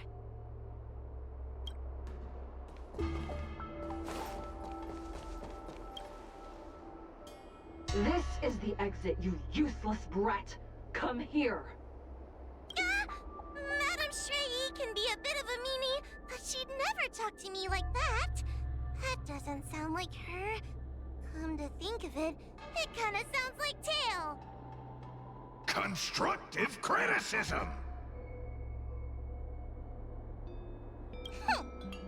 J: This is the exit, you useless brat. Come here.
B: Madame Shui can be a bit of a meanie, but she'd never talk to me like that. That doesn't sound like her. Come to think of it, it kinda sounds like Tail.
C: Constructive criticism!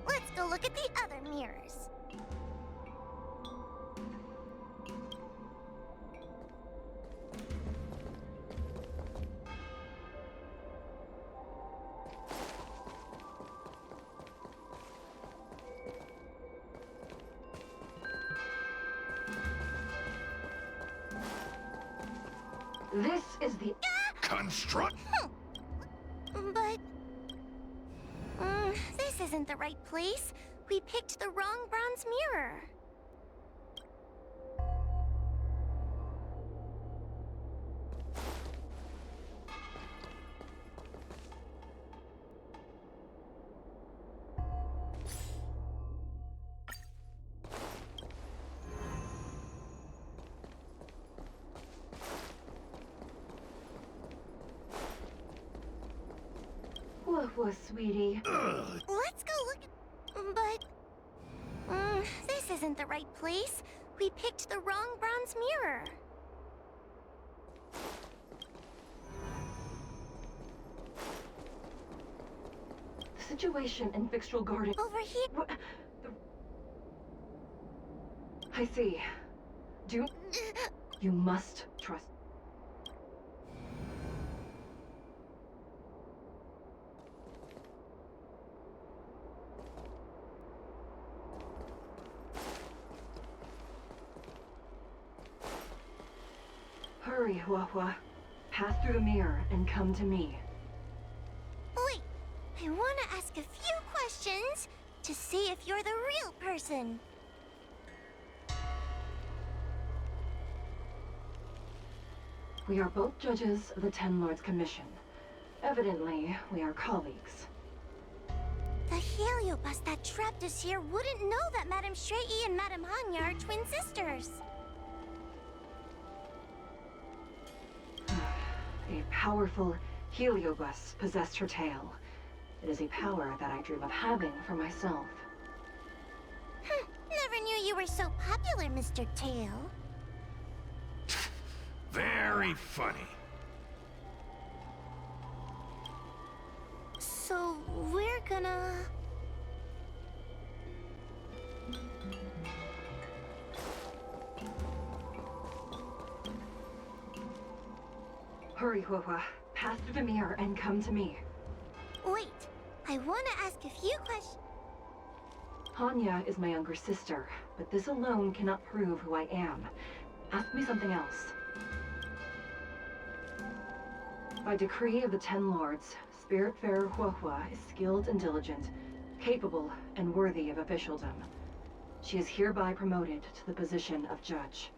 B: Let's go look at the other mirrors.
J: This is the...
C: Construct...
B: But... this isn't the right place. We picked the wrong bronze mirror.
J: Huohua, sweetie.
B: Let's go look at... But... this isn't the right place. We picked the wrong bronze mirror.
J: The situation in Fixtral Garden...
B: Over here...
J: What? I see. Do... You must trust... Hurry, Huohua. Pass through the mirror and come to me.
B: Wait, I want to ask a few questions to see if you're the real person.
J: We are both judges of the Ten Lords Commission. Evidently, we are colleagues.
B: The heliobus that trapped us here wouldn't know that Madame Shui and Madame Hanya are twin sisters.
J: A powerful heliobus possessed her tail. It is a power that I dream of having for myself.
B: Never knew you were so popular, Mr. Tail.
C: Very funny.
B: So, we're gonna...
J: Hurry, Huohua. Pass through the mirror and come to me.
B: Wait, I want to ask a few questions.
J: Hanya is my younger sister, but this alone cannot prove who I am. Ask me something else. By decree of the Ten Lords, Spiritfarer Huohua is skilled and diligent, capable and worthy of officialdom. She is hereby promoted to the position of judge.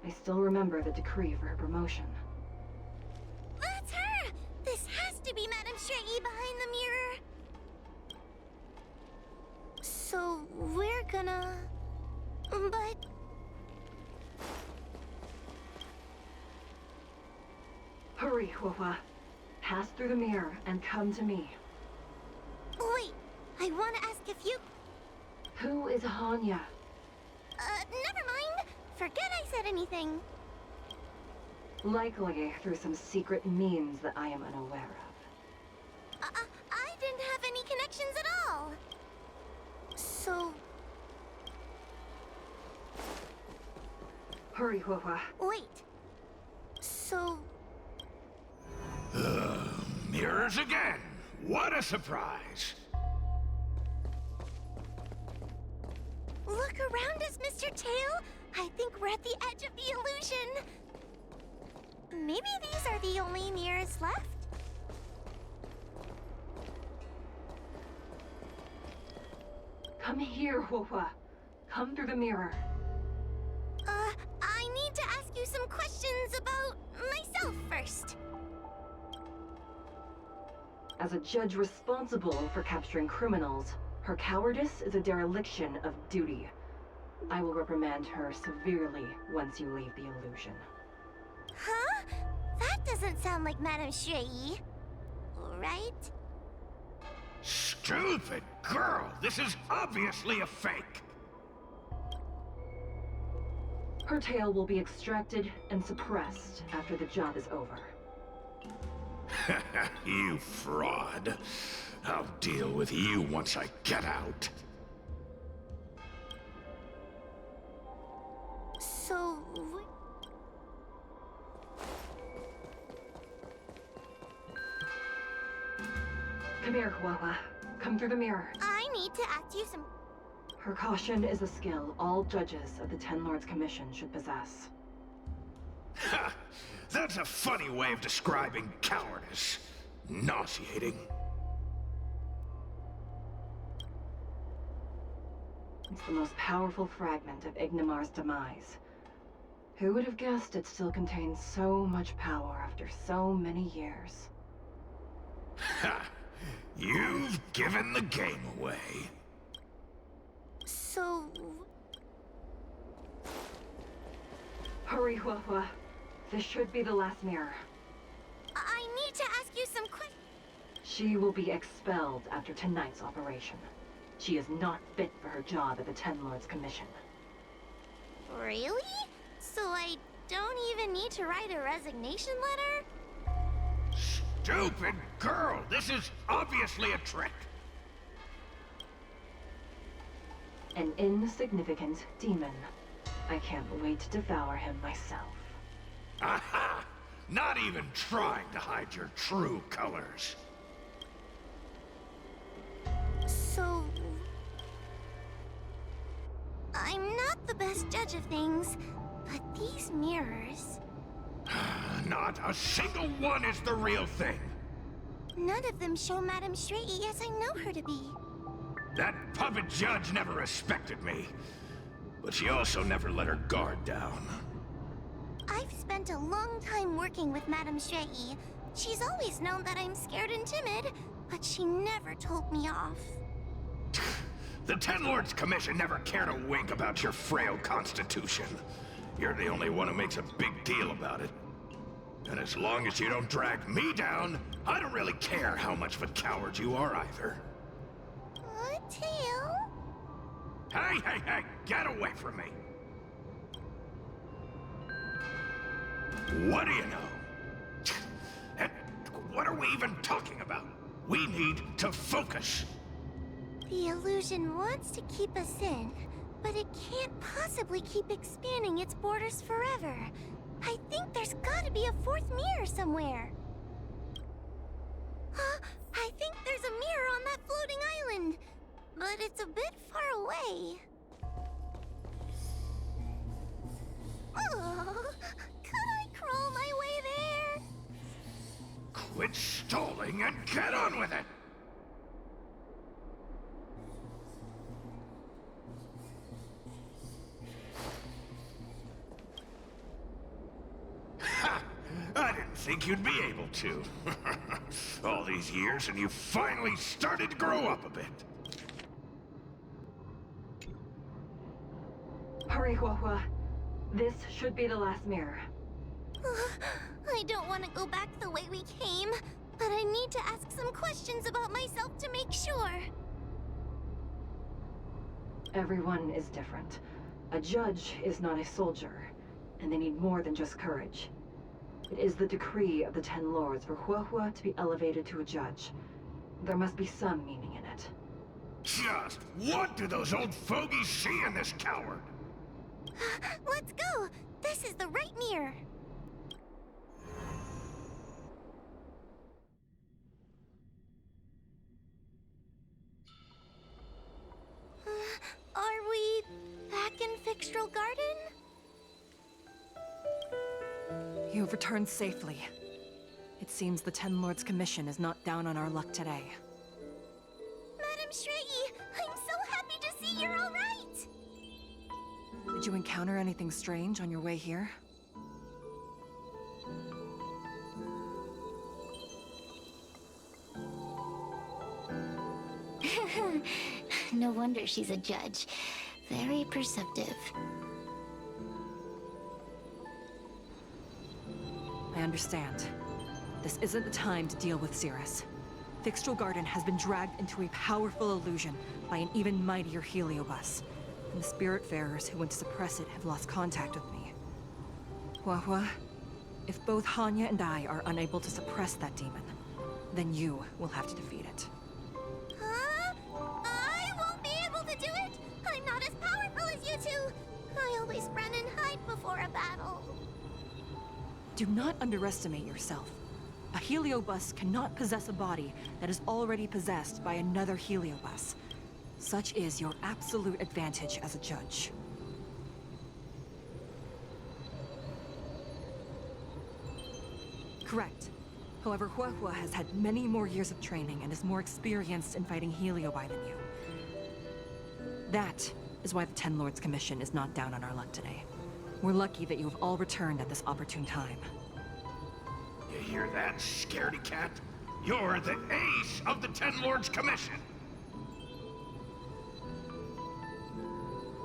J: I still remember the decree for her promotion.
B: That's her! This has to be Madame Shrey behind the mirror. So we're gonna... But...
J: Hurry, Huohua. Pass through the mirror and come to me.
B: Wait, I want to ask if you...
J: Who is Hanya?
B: Never mind. Forget I said anything.
J: Likely through some secret means that I am unaware of.
B: I didn't have any connections at all. So...
J: Hurry, Huohua.
B: Wait. So...
C: Mirrors again. What a surprise.
B: Look around us, Mr. Tail. I think we're at the edge of the illusion. Maybe these are the only mirrors left?
J: Come here, Huohua. Come through the mirror.
B: I need to ask you some questions about myself first.
J: As a judge responsible for capturing criminals, her cowardice is a dereliction of duty. I will reprimand her severely once you leave the illusion.
B: Huh? That doesn't sound like Madame Shrey. Right?
C: Stupid girl! This is obviously a fake!
J: Her tail will be extracted and suppressed after the job is over.
C: You fraud. I'll deal with you once I get out.
B: So...
J: Come here, Huohua. Come through the mirror.
B: I need to ask you some...
J: Her caution is a skill all judges of the Ten Lords Commission should possess.
C: Ha! That's a funny way of describing cowardice. Nauseating.
J: It's the most powerful fragment of Ignimar's demise. Who would have guessed it still contains so much power after so many years?
C: Ha! You've given the game away.
B: So...
J: Hurry, Huohua. This should be the last mirror.
B: I need to ask you some questions.
J: She will be expelled after tonight's operation. She is not fit for her job at the Ten Lords Commission.
B: Really? So I don't even need to write a resignation letter?
C: Stupid girl! This is obviously a trick!
J: An insignificant demon. I can't wait to devour him myself.
C: Aha! Not even trying to hide your true colors.
B: So... I'm not the best judge of things, but these mirrors...
C: Not a single one is the real thing.
B: None of them show Madame Shrey as I know her to be.
C: That puppet judge never respected me. But she also never let her guard down.
B: I've spent a long time working with Madame Shrey. She's always known that I'm scared and timid, but she never told me off.
C: The Ten Lords Commission never cared a wink about your frail constitution. You're the only one who makes a big deal about it. And as long as you don't drag me down, I don't really care how much of a coward you are either.
B: Tail?
C: Hey, get away from me! What do you know? And what are we even talking about? We need to focus.
B: The illusion wants to keep us in, but it can't possibly keep expanding its borders forever. I think there's gotta be a fourth mirror somewhere. I think there's a mirror on that floating island. but it's a bit far away. Oh, could I crawl my way there?
C: Quit stalling and get on with it! Ha! I didn't think you'd be able to. All these years and you finally started to grow up a bit.
J: Hurry, Huahua. This should be the last mirror.
B: I don't want to go back the way we came, but I need to ask some questions about myself to make sure.
J: Everyone is different. A judge is not a soldier, and they need more than just courage. It is the decree of the Ten Lords for Huahua to be elevated to a judge. There must be some meaning in it.
C: Just what do those old fogies see in this coward?
B: Let's go! This is the right mirror! Are we back in Fixtral Garden?
F: You have returned safely. It seems the Ten Lords Commission is not down on our luck today.
B: Madam Shrey, I'm so happy to see you're all right!
F: Did you encounter anything strange on your way here?
B: No wonder she's a judge. Very perceptive.
F: I understand. This isn't the time to deal with Cirrus. Fixtral Garden has been dragged into a powerful illusion by an even mightier Heliobus. And the Spiritfarers who went to suppress it have lost contact with me. Huahua, if both Hanya and I are unable to suppress that demon, then you will have to defeat it.
B: Huh? I won't be able to do it! I'm not as powerful as you two! I always run and hide before a battle.
F: Do not underestimate yourself. A Heliobus cannot possess a body that is already possessed by another Heliobus. Such is your absolute advantage as a judge. Correct. However, Huahua has had many more years of training and is more experienced in fighting Heliobi than you. That is why the Ten Lords Commission is not down on our luck today. We're lucky that you have all returned at this opportune time.
C: You hear that, scaredy cat? You're the ace of the Ten Lords Commission!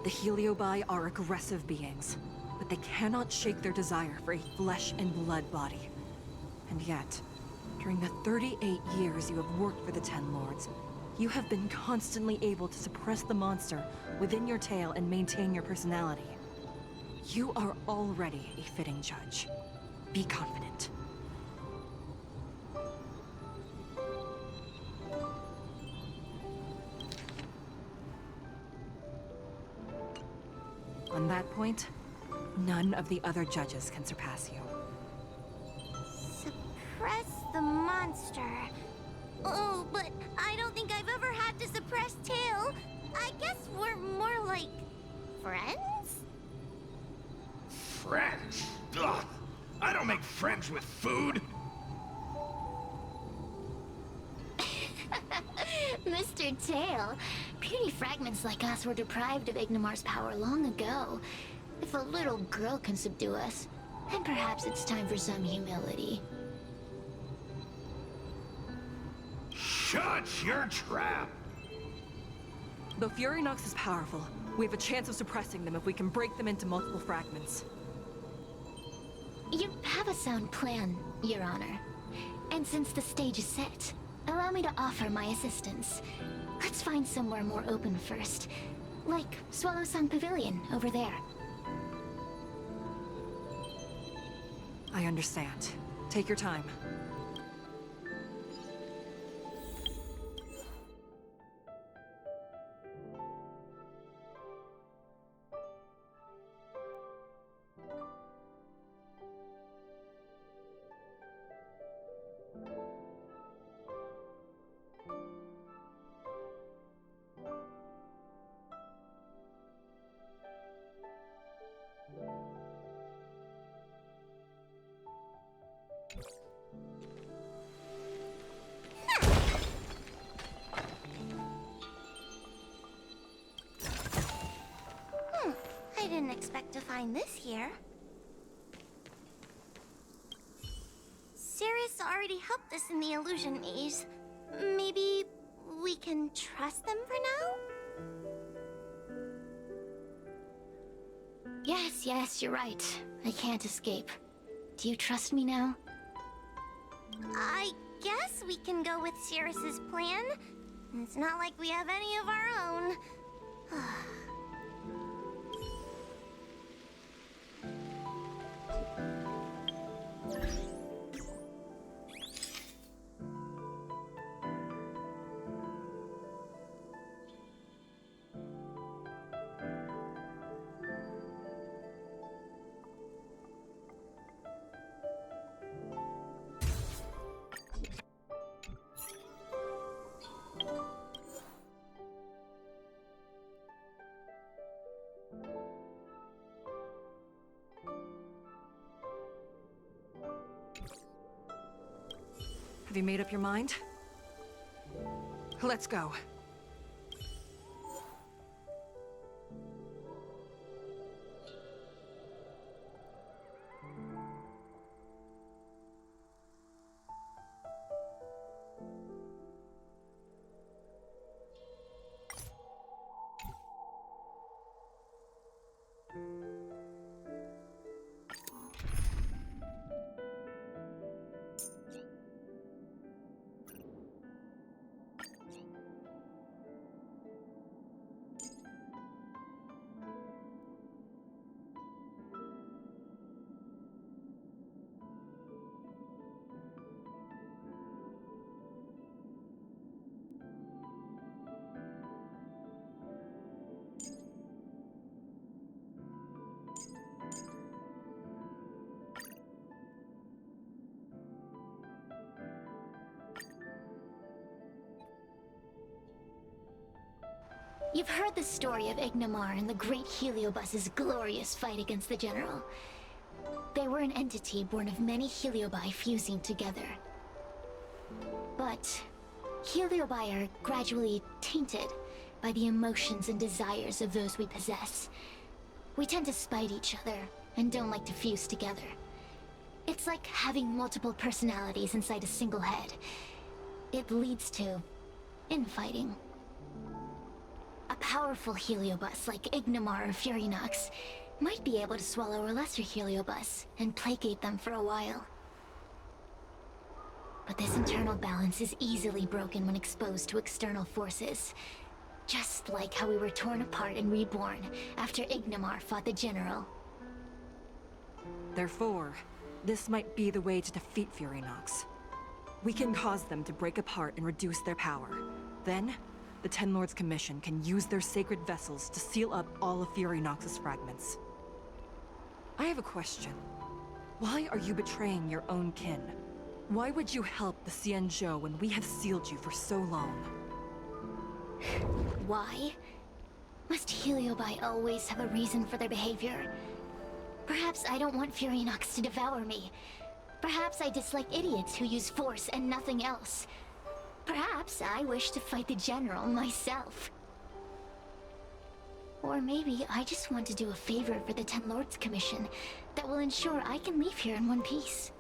F: The Heliobi are aggressive beings, but they cannot shake their desire for a flesh and blood body. And yet, during the 38 years you have worked for the Ten Lords, you have been constantly able to suppress the monster within your tail and maintain your personality. You are already a fitting judge. Be confident. On that point, none of the other judges can surpass you.
B: Suppress the monster. Oh, but I don't think I've ever had to suppress Tail. I guess we're more like friends?
C: Friends? Ugh! I don't make friends with food!
B: Mr. Tail, puny fragments like us were deprived of Ignimar's power long ago. If a little girl can subdue us, then perhaps it's time for some humility.
C: Shut your trap!
F: Though Furynox is powerful, we have a chance of suppressing them if we can break them into multiple fragments.
B: You have a sound plan, Your Honor. And since the stage is set, allow me to offer my assistance. Let's find somewhere more open first. Like Swallow Song Pavilion, over there.
F: I understand. Take your time.
B: didn't expect to find this here. Sirius already helped us in the illusion maze. Maybe we can trust them for now?
E: Yes, you're right. I can't escape. Do you trust me now?
B: I guess we can go with Sirius's plan. It's not like we have any of our own.
F: Have you made up your mind? Let's go.
E: You've heard the story of Ignamar and the great Heliobus's glorious fight against the General. They were an entity born of many Heliobi fusing together. But Heliobi are gradually tainted by the emotions and desires of those we possess. We tend to spite each other and don't like to fuse together. It's like having multiple personalities inside a single head. It leads to infighting. A powerful Heliobus like Ignamar or Furinox might be able to swallow a lesser Heliobus and placate them for a while. But this internal balance is easily broken when exposed to external forces. Just like how we were torn apart and reborn after Ignamar fought the General.
F: Therefore, this might be the way to defeat Furinox. We can cause them to break apart and reduce their power. Then, the Ten Lords Commission can use their sacred vessels to seal up all of Furinox's fragments. I have a question. Why are you betraying your own kin? Why would you help the Xianzhou when we have sealed you for so long?
E: Why? Must Heliobi always have a reason for their behavior? Perhaps I don't want Furinox to devour me. Perhaps I dislike idiots who use force and nothing else. Perhaps I wish to fight the General myself. Or maybe I just want to do a favor for the Ten Lords Commission that will ensure I can leave here in one piece.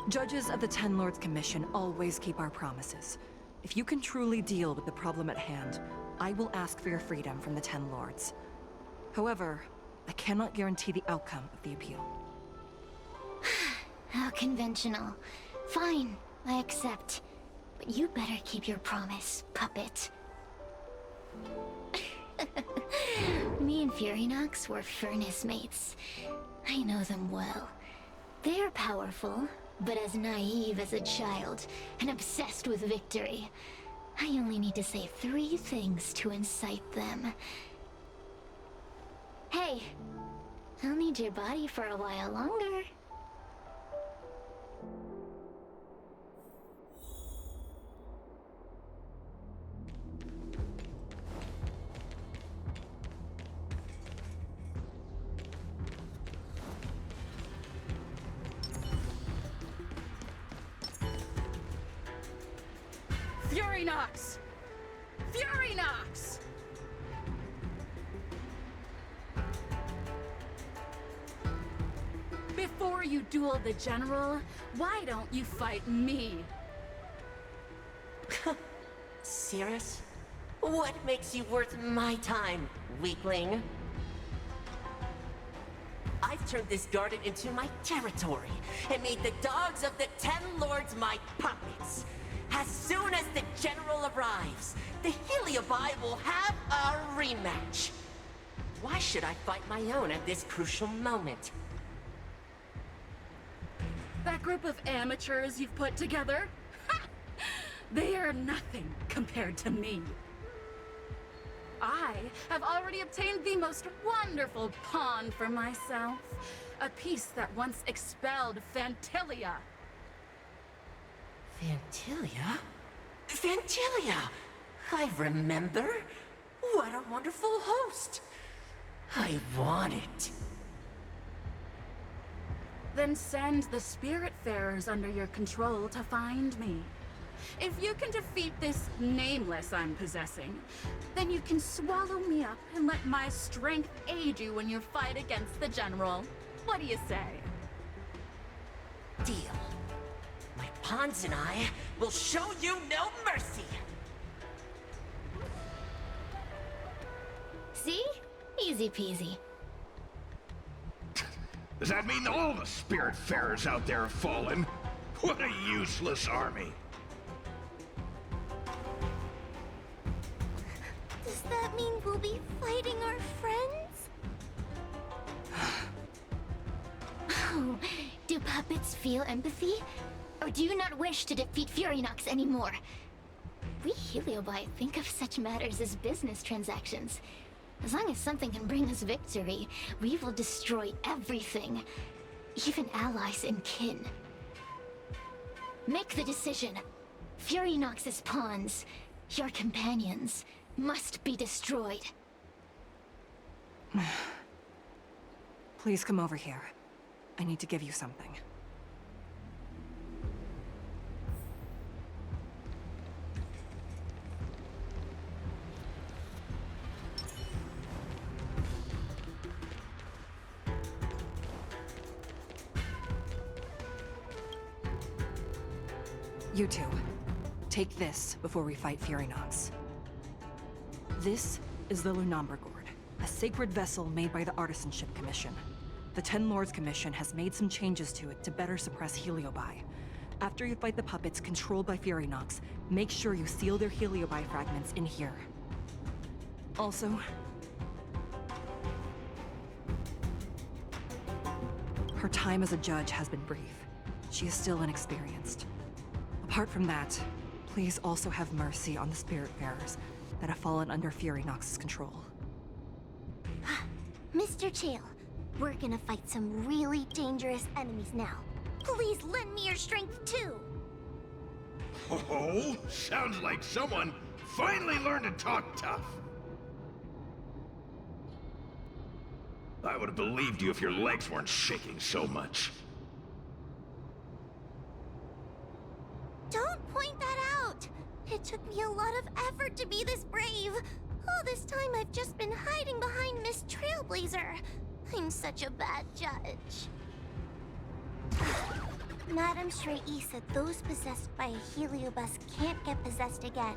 F: Judges of the Ten Lords Commission always keep our promises. If you can truly deal with the problem at hand, I will ask for your freedom from the Ten Lords. However, I cannot guarantee the outcome of the appeal.
E: How conventional. Fine, I accept. But you better keep your promise, puppet. Me and Furinox were furnace mates. I know them well. They're powerful,
B: but as naive as a child and obsessed with victory. I only need to say 3 things to incite them. Hey, I'll need your body for a while longer.
H: Furynox! Furynox! Before you duel the General, why don't you fight me?
I: Serious? What makes you worth my time, weakling? I've turned this garden into my territory and made the dogs of the 10 Lords my puppets. As soon as the General arrives, the Heliobi will have a rematch. Why should I fight my own at this crucial moment?
H: That group of amateurs you've put together? Ha! They are nothing compared to me. I have already obtained the most wonderful pawn for myself. A piece that once expelled Fantilia.
I: Fantilia? Fantilia! I remember. What a wonderful host. I want it.
H: Then send the Spiritfarers under your control to find me. If you can defeat this nameless I'm possessing, then you can swallow me up and let my strength aid you in your fight against the General. What do you say?
I: Deal. My pawns and I will show you no mercy.
B: See? Easy peasy.
C: Does that mean all the Spiritfarers out there have fallen? What a useless army.
B: Does that mean we'll be fighting our friends? Oh, do puppets feel empathy? Or do you not wish to defeat Furynox anymore? We Heliobi think of such matters as business transactions. As long as something can bring us victory, we will destroy everything. Even allies and kin. Make the decision. Furynox's pawns, your companions, must be destroyed.
F: Please come over here. I need to give you something. You two, take this before we fight Furynox. This is the Lunambra Gourd, a sacred vessel made by the Artisanship Commission. The 10 Lords Commission has made some changes to it to better suppress Heliobi. After you fight the puppets controlled by Furynox, make sure you seal their Heliobi fragments in here. Also, her time as a judge has been brief. She is still inexperienced. Apart from that, please also have mercy on the Spiritfarers that have fallen under Furynox's control.
B: Mr. Chael, we're gonna fight some really dangerous enemies now. Please lend me your strength too!
C: Oh, sounds like someone finally learned to talk tough. I would have believed you if your legs weren't shaking so much.
B: Don't point that out! It took me a lot of effort to be this brave. All this time I've just been hiding behind Miss Trailblazer. I'm such a bad judge. Madame Shrey said those possessed by a Heliobus can't get possessed again.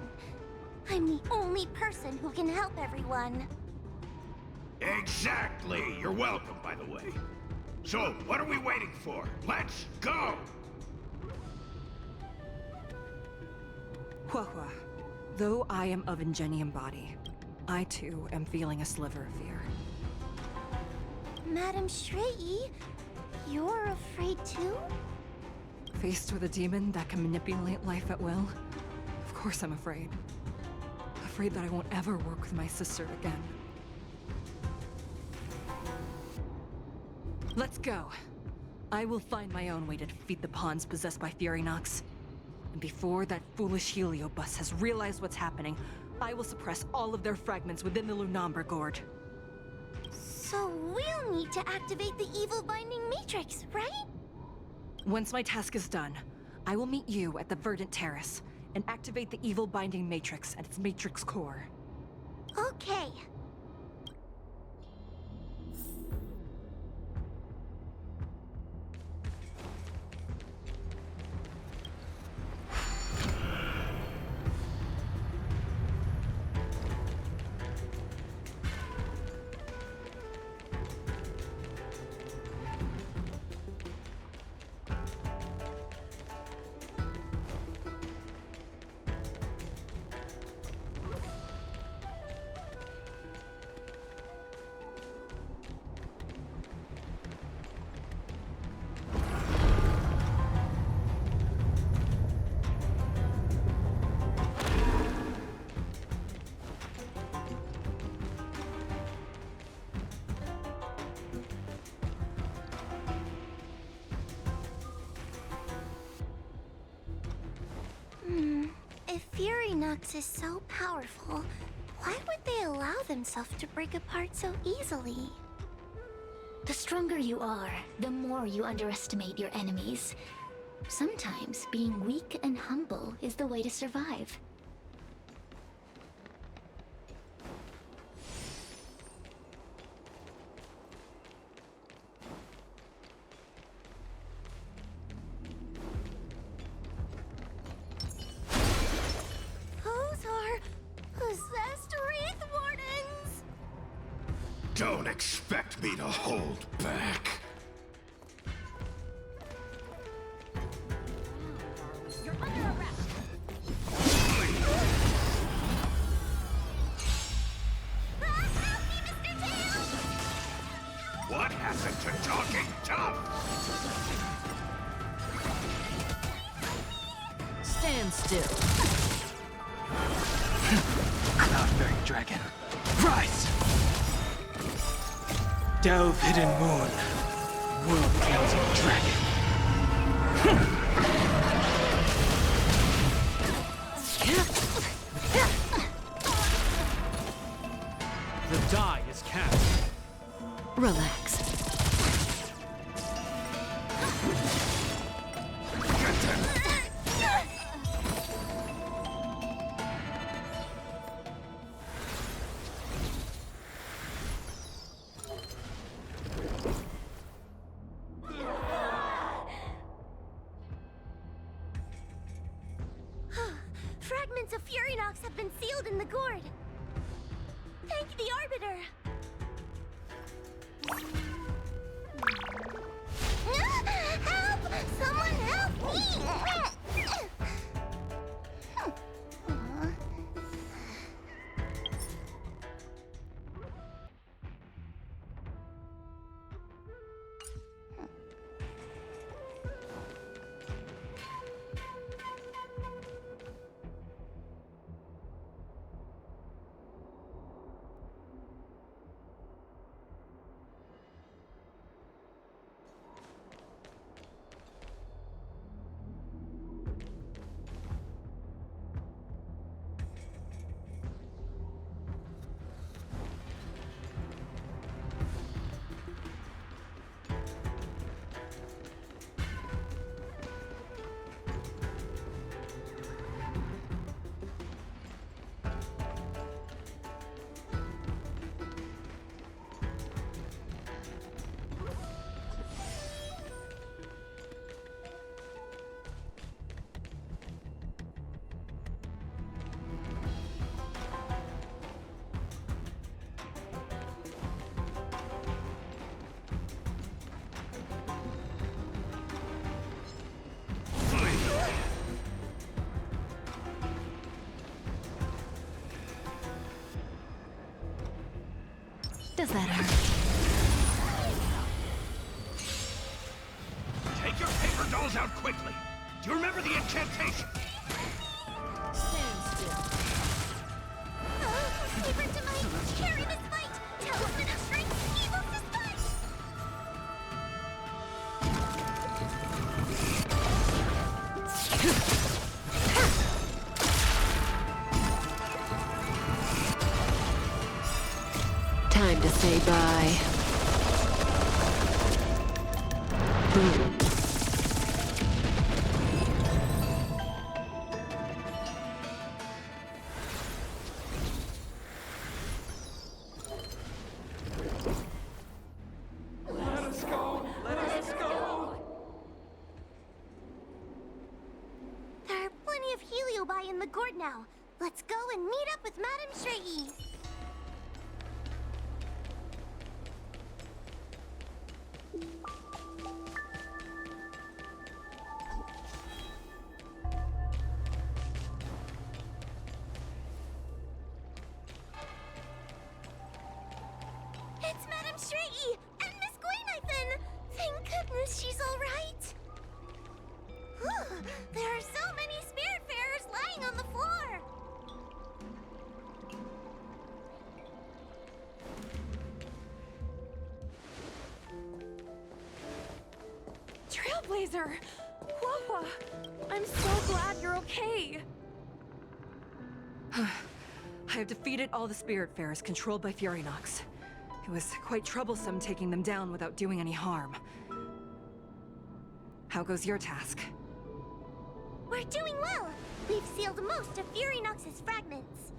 B: I'm the only person who can help everyone.
C: Exactly! You're welcome, by the way. So, what are we waiting for? Let's go!
F: Huahua, though I am of Ingenium body, I too am feeling a sliver of fear.
B: Madame Shrey, you're afraid too?
F: Faced with a demon that can manipulate life at will, of course I'm afraid. Afraid that I won't ever work with my sister again. Let's go. I will find my own way to defeat the pawns possessed by Furynox. And before that foolish Heliobus has realized what's happening, I will suppress all of their fragments within the Lunamber Gourd.
B: So we'll need to activate the evil binding matrix, right?
F: Once my task is done, I will meet you at the Verdant Terrace and activate the evil binding matrix at its matrix core.
B: Okay. If Furynox is so powerful, why would they allow themselves to break apart so easily?
K: The stronger you are, the more you underestimate your enemies. Sometimes being weak and humble is the way to survive.
B: Those are possessed Wraith Wardens!
C: Don't expect me to hold back.
A: You're under arrest.
B: Help me, Mr. Tails!
C: What happened to talking tough?
D: Stand still. Cloud-bearing dragon, rise! Delve hidden moon, world-cleansing dragon. The die is cast.
E: Relax.
C: Get them!
B: Fragments of Furynox have been sealed in the gourd. Thank the Arbiter. Help! Someone help me!
E: Does that hurt?
C: Take your paper dolls out quickly! Do you remember the incantation?
A: Stand still.
B: Saber to might, carry this fight! Talisman of strength, evil despite!
L: Time to say bye. Boom.
B: There are plenty of heliobi in the gourd now. Let's go and meet up with Madame Shrey. It's Madame Shrey and Miss Gwaynithan! Thank goodness she's all right. Whew, there are so many spiritfarers lying on the floor.
G: Trailblazer! Whoa! I'm so glad you're okay.
F: I have defeated all the Spiritfarers controlled by Furynox. It was quite troublesome taking them down without doing any harm. How goes your task?
B: We're doing well. We've sealed most of Furynox's fragments.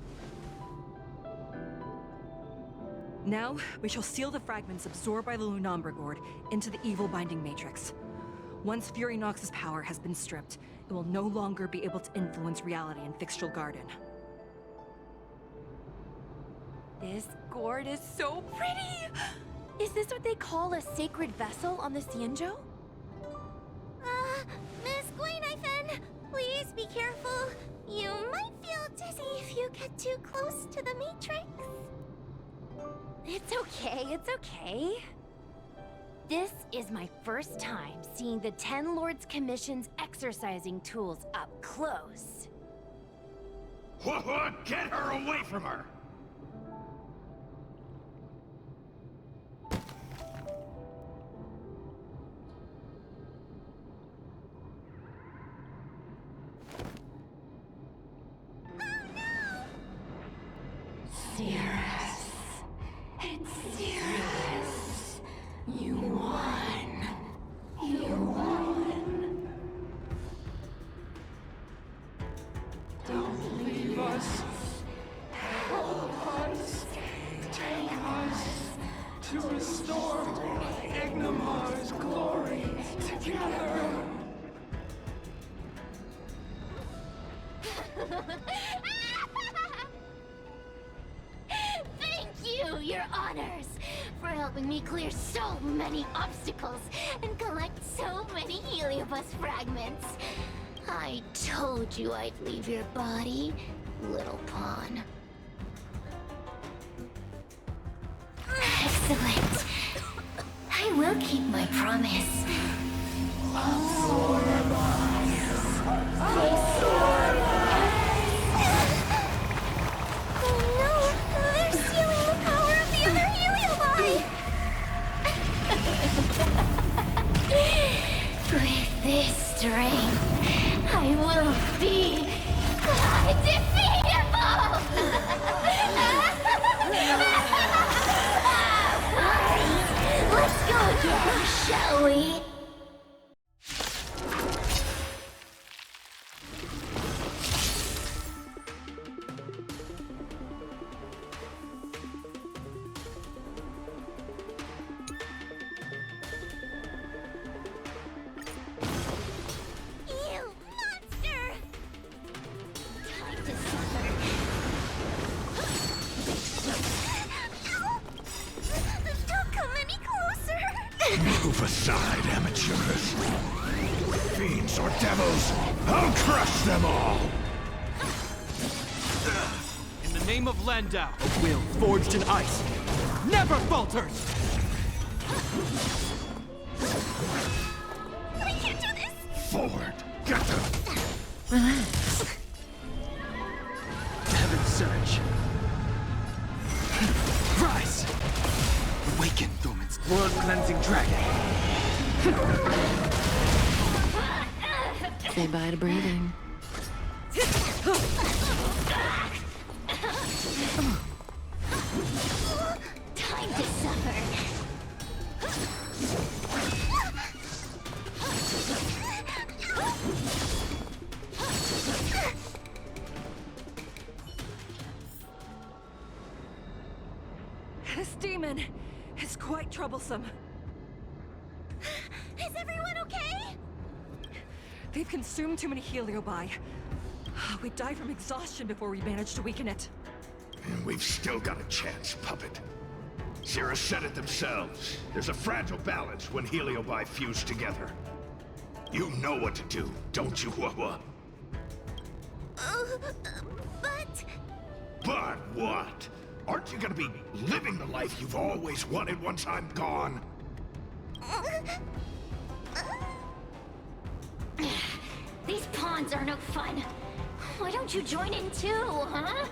F: Now, we shall seal the fragments absorbed by the Lunombra Gourd into the evil binding matrix. Once Furynox's power has been stripped, it will no longer be able to influence reality in Fixtral Garden.
G: This gourd is so pretty! Is this what they call a sacred vessel on the Xianzhou?
B: Miss Gwaynithan, please be careful. You might feel dizzy if you get too close to the Matrix.
A: It's okay, it's okay. This is my first time seeing the Ten Lords Commission's exercising tools up close.
C: What? Get her away from her!
K: Cirrus. It's Cirrus. You won. You won.
D: Don't leave us. Help us. Take us to restore Ignimar's glory together.
B: Thank you, Your Honors, for helping me clear so many obstacles and collect so many Heliobus fragments. I told you I'd leave your body, little pawn. Excellent. I will keep my promise. Absorb us. Absorb us. Oh no! They're stealing the power of the other Heliobi! With this strength, I will be undefeatable! Let's go again, shall we? You monster! Time to suffer. Ow! Don't come any closer!
C: Move aside, amateurs. Fiends or devils, I'll crush them all!
D: In the name of Landau, a will forged in ice never falters!
B: We can't do this!
C: Forward! Get them!
L: Relax.
D: Heaven surge. Rise! Awaken, Thorman's world cleansing dragon.
L: Say bye to breathing.
K: Time to suffer.
F: This demon is quite troublesome.
B: Is everyone okay?
F: They've consumed too many heliobi. We'd die from exhaustion before we manage to weaken it.
C: And we've still got a chance, Puppet. Sierra said it themselves. There's a fragile balance when heliobi fuse together. You know what to do, don't you, Wawa?
B: But...
C: But what? Aren't you gonna be living the life you've always wanted once I'm gone?
K: These pawns are no fun. Why don't you join in too, huh?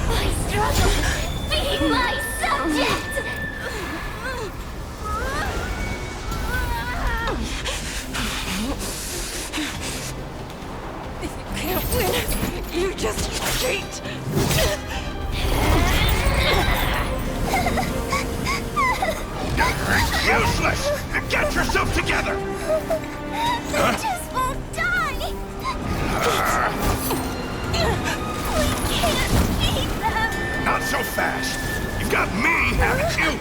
K: I struggle being my subject!
F: If you can't win, you just cheat!
C: Useless! Get yourself together!
B: They just won't die! We can't beat them!
C: Not so fast! You've got me, haven't you?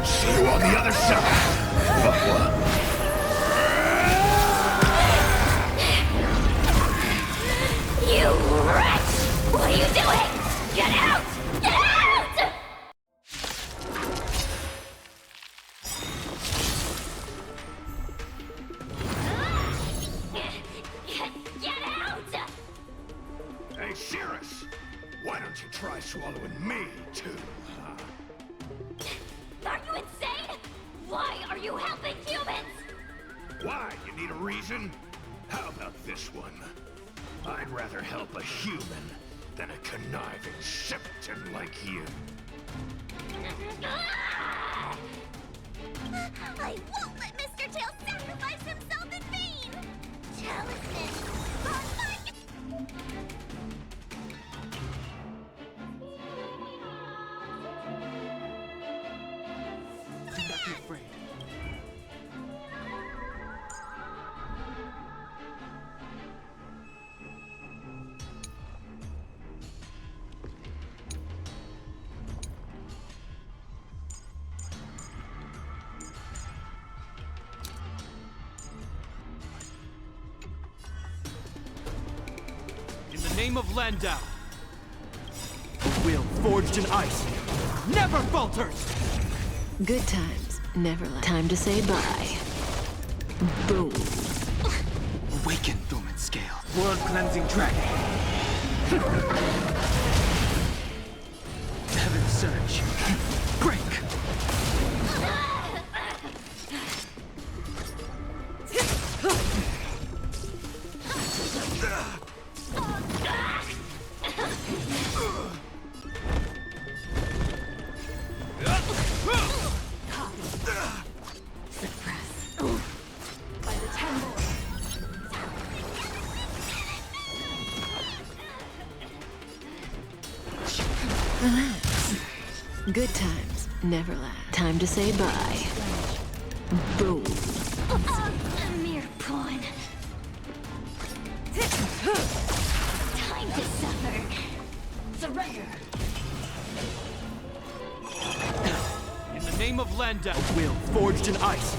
C: See you on the other side, Wawa.
K: You wretch! What are you doing? Get out! Get out! Get out!
C: Hey, Cirrus! Why don't you try swallowing me, too?
K: Are you insane? Why are you helping humans?
C: Why? You need a reason? How about this one? I'd rather help a human than a conniving simpleton like you.
B: I won't let Mr. Tail sacrifice himself in vain! Talisman! Oh my...
D: Do not be afraid. In the name of Landau, a will forged in ice never falters!
L: Good times, never last. Time to say bye. Boom.
D: Awaken, Thorman's scale. World cleansing dragon. Heaven surge. Break.
L: Relax. Good times, never last. Time to say bye. Boom.
K: A mere pawn. Time to suffer. Surrender.
D: In the name of Landau, a will forged in ice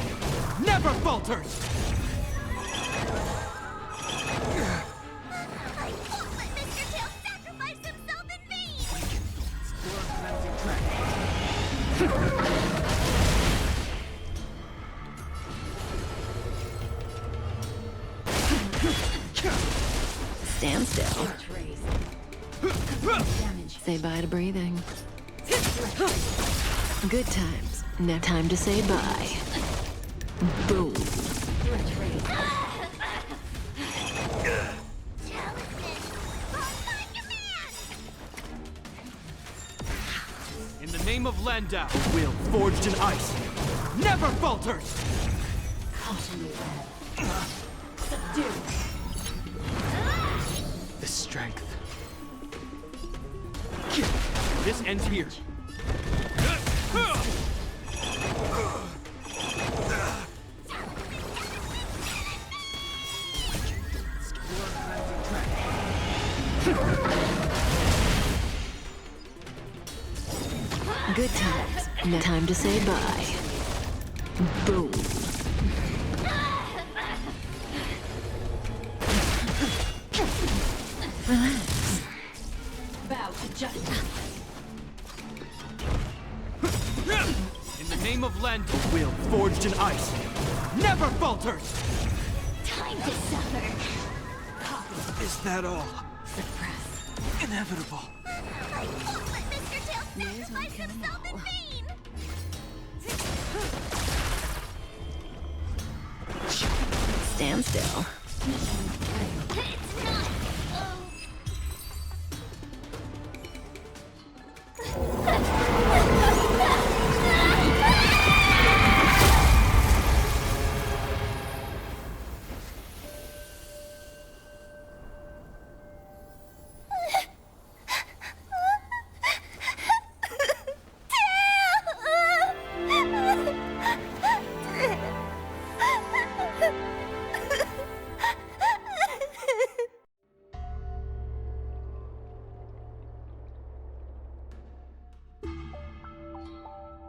D: never falters!
B: I won't let Mr. Tail sacrifice himself in vain!
D: Awaken, Thorman's world cleansing dragon.
L: Stand still. Say bye to breathing. Good times. Never time to say bye. Boom.
D: In the name of Landau, will forged in ice never falters! The strength. This ends here.
L: Good times. No time to say bye. Boom. Relax.
G: Bow to justice.
D: In the name of Landau, will forged in ice never falters!
K: Time to suffer.
D: Is that all? Inevitable.
B: I won't let Mr. Tail sacrifice himself in vain!
L: Stand still.
B: It's not...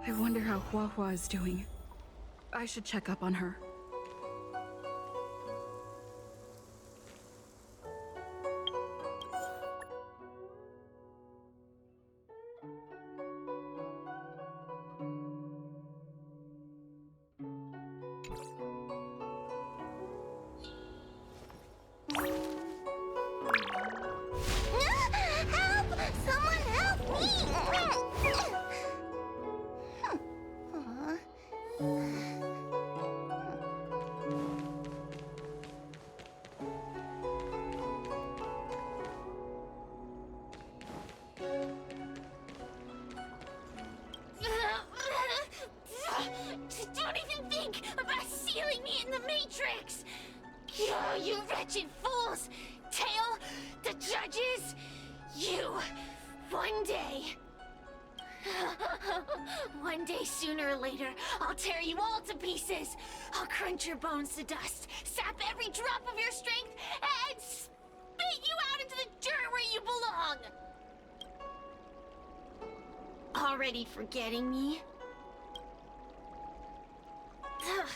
F: I wonder how Huahua is doing. I should check up on her.
B: Help! Someone help me! Don't even think about sealing me in the Matrix! Oh, you wretched fools! Tail, the judges, you, one day... One day, sooner or later, I'll tear you all to pieces. I'll crunch your bones to dust, sap every drop of your strength, and spit you out into the dirt where you belong. Already forgetting me? Ugh,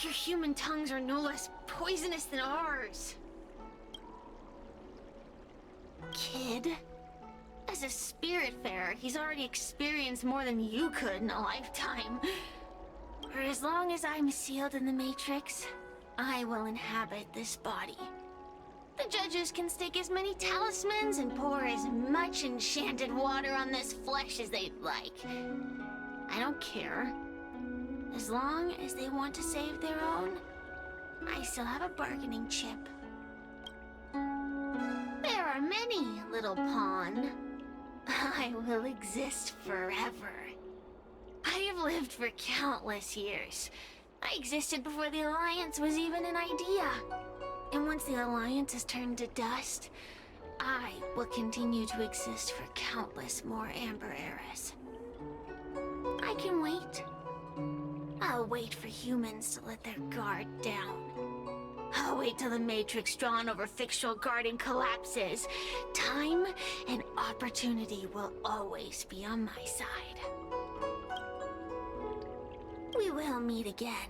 B: your human tongues are no less poisonous than ours. Kid? As a spiritfarer, he's already experienced more than you could in a lifetime. For as long as I'm sealed in the Matrix, I will inhabit this body. The judges can stake as many talismans and pour as much enchanted water on this flesh as they'd like. I don't care. As long as they want to save their own, I still have a bargaining chip. There are many, little pawn. I will exist forever. I have lived for countless years. I existed before the Alliance was even an idea. And once the Alliance is turned to dust, I will continue to exist for countless more Amber eras. I can wait. I'll wait for humans to let their guard down. I'll wait till the Matrix drawn over Fictional Garden collapses. Time and opportunity will always be on my side. We will meet again.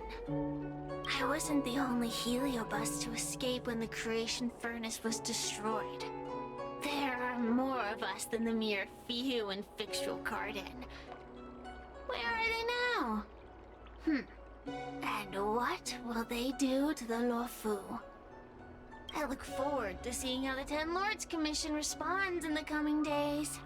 B: I wasn't the only Heliobus to escape when the creation furnace was destroyed. There are more of us than the mere few in Fictional Garden. Where are they now? And what will they do to the Luofu?
K: I look forward to seeing how the Ten Lords Commission responds in the coming days.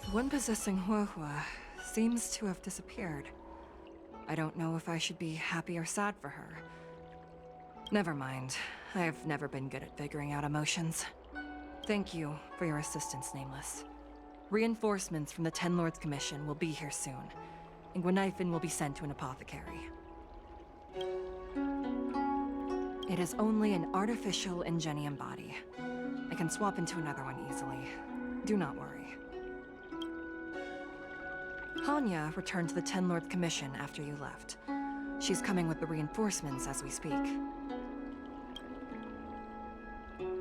F: The one possessing Huohua seems to have disappeared. I don't know if I should be happy or sad for her. Never mind. I've never been good at figuring out emotions. Thank you for your assistance, Nameless. Reinforcements from the Ten Lords Commission will be here soon, and Gweniphen will be sent to an apothecary. It is only an artificial Ingenium body. I can swap into another one easily. Do not worry. Hanya returned to the Ten Lords Commission after you left. She's coming with the reinforcements as we speak.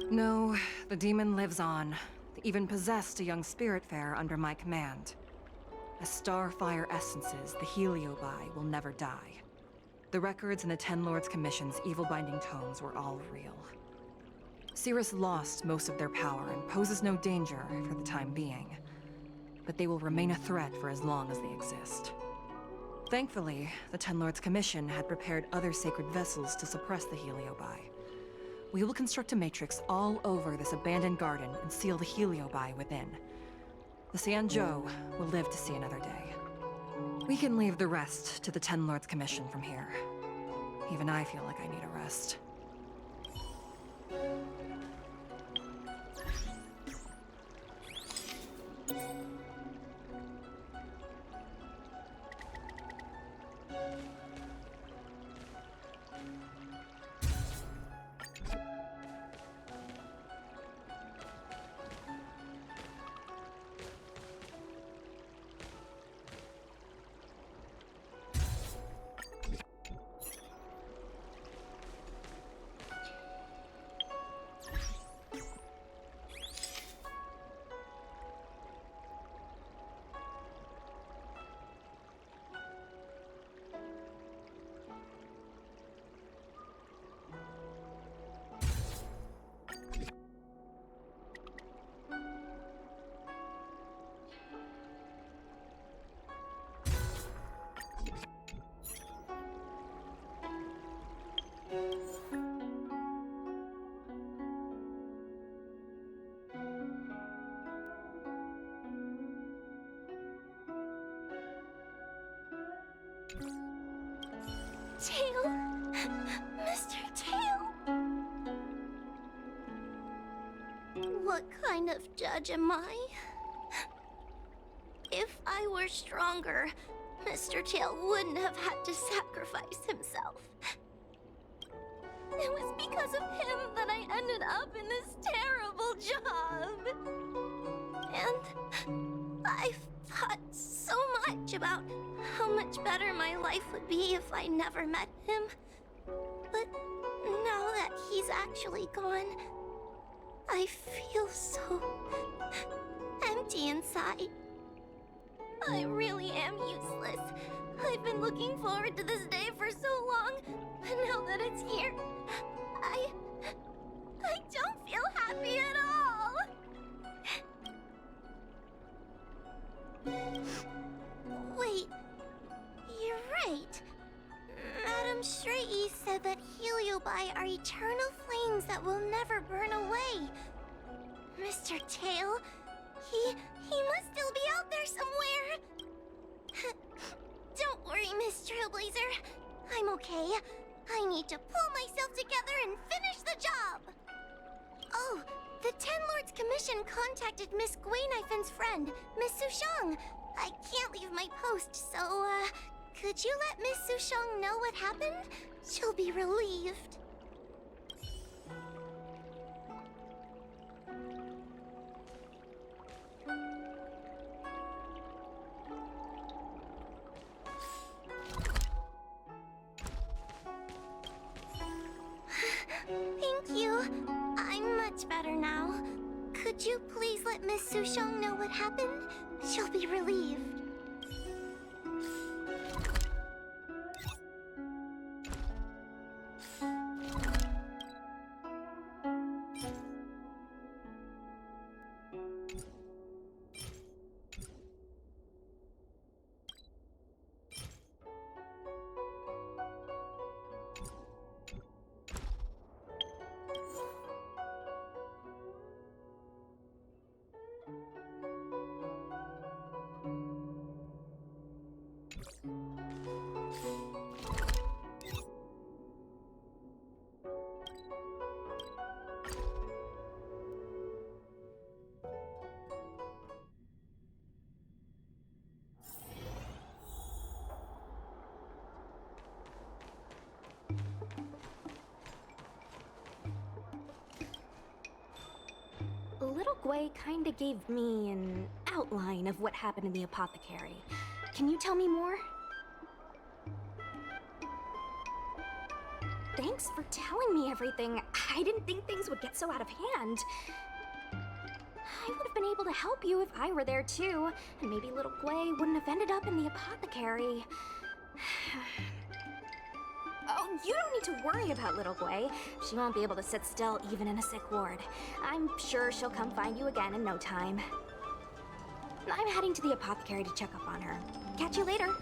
F: No, the demon lives on. They even possessed a young Spiritfarer under my command. As Starfire essences, the Heliobi will never die. The records in the Ten Lords Commission's evil-binding tomes were all real. Cirrus lost most of their power and poses no danger for the time being. But they will remain a threat for as long as they exist. Thankfully, the Ten Lords Commission had prepared other sacred vessels to suppress the Heliobi. We will construct a matrix all over this abandoned garden and seal the Heliobi within. The Xianzhou will live to see another day. We can leave the rest to the Ten Lords Commission from here. Even I feel like I need a rest.
B: Tail! Mr. Tail! What kind of judge am I? If I were stronger, Mr. Tail wouldn't have had to sacrifice himself. It was because of him that I ended up in this terrible job. And I've thought so much about how much better my life would be if I never met him. But now that he's actually gone, I feel so empty inside. I really am useless. I've been looking forward to this day for so long, but now that it's here, I don't feel happy at all. Wait, you're right. Madame Shrei said that Heliobi are eternal flames that will never burn away. Mr. Tail, he must still be out there somewhere. Don't worry, Miss Trailblazer. I'm okay. I need to pull myself together and finish the job. Oh, the Ten Lords Commission contacted Miss Gweniphen's friend, Miss Sushang. I can't leave my post, so, could you let Miss Sushang know what happened? She'll be relieved. Thank you. I'm much better now. Could you please let Miss Sushang know what happened? She'll be relieved. Little Gwei kinda gave me an outline of what happened in the apothecary. Can you tell me more? Thanks for telling me everything. I didn't think things would get so out of hand. I would have been able to help you if I were there too, and maybe little Gwei wouldn't have ended up in the apothecary. Oh, you don't need to worry about little Gwei. She won't be able to sit still even in a sick ward. I'm sure she'll come find you again in no time. I'm heading to the apothecary to check up on her. Catch you later.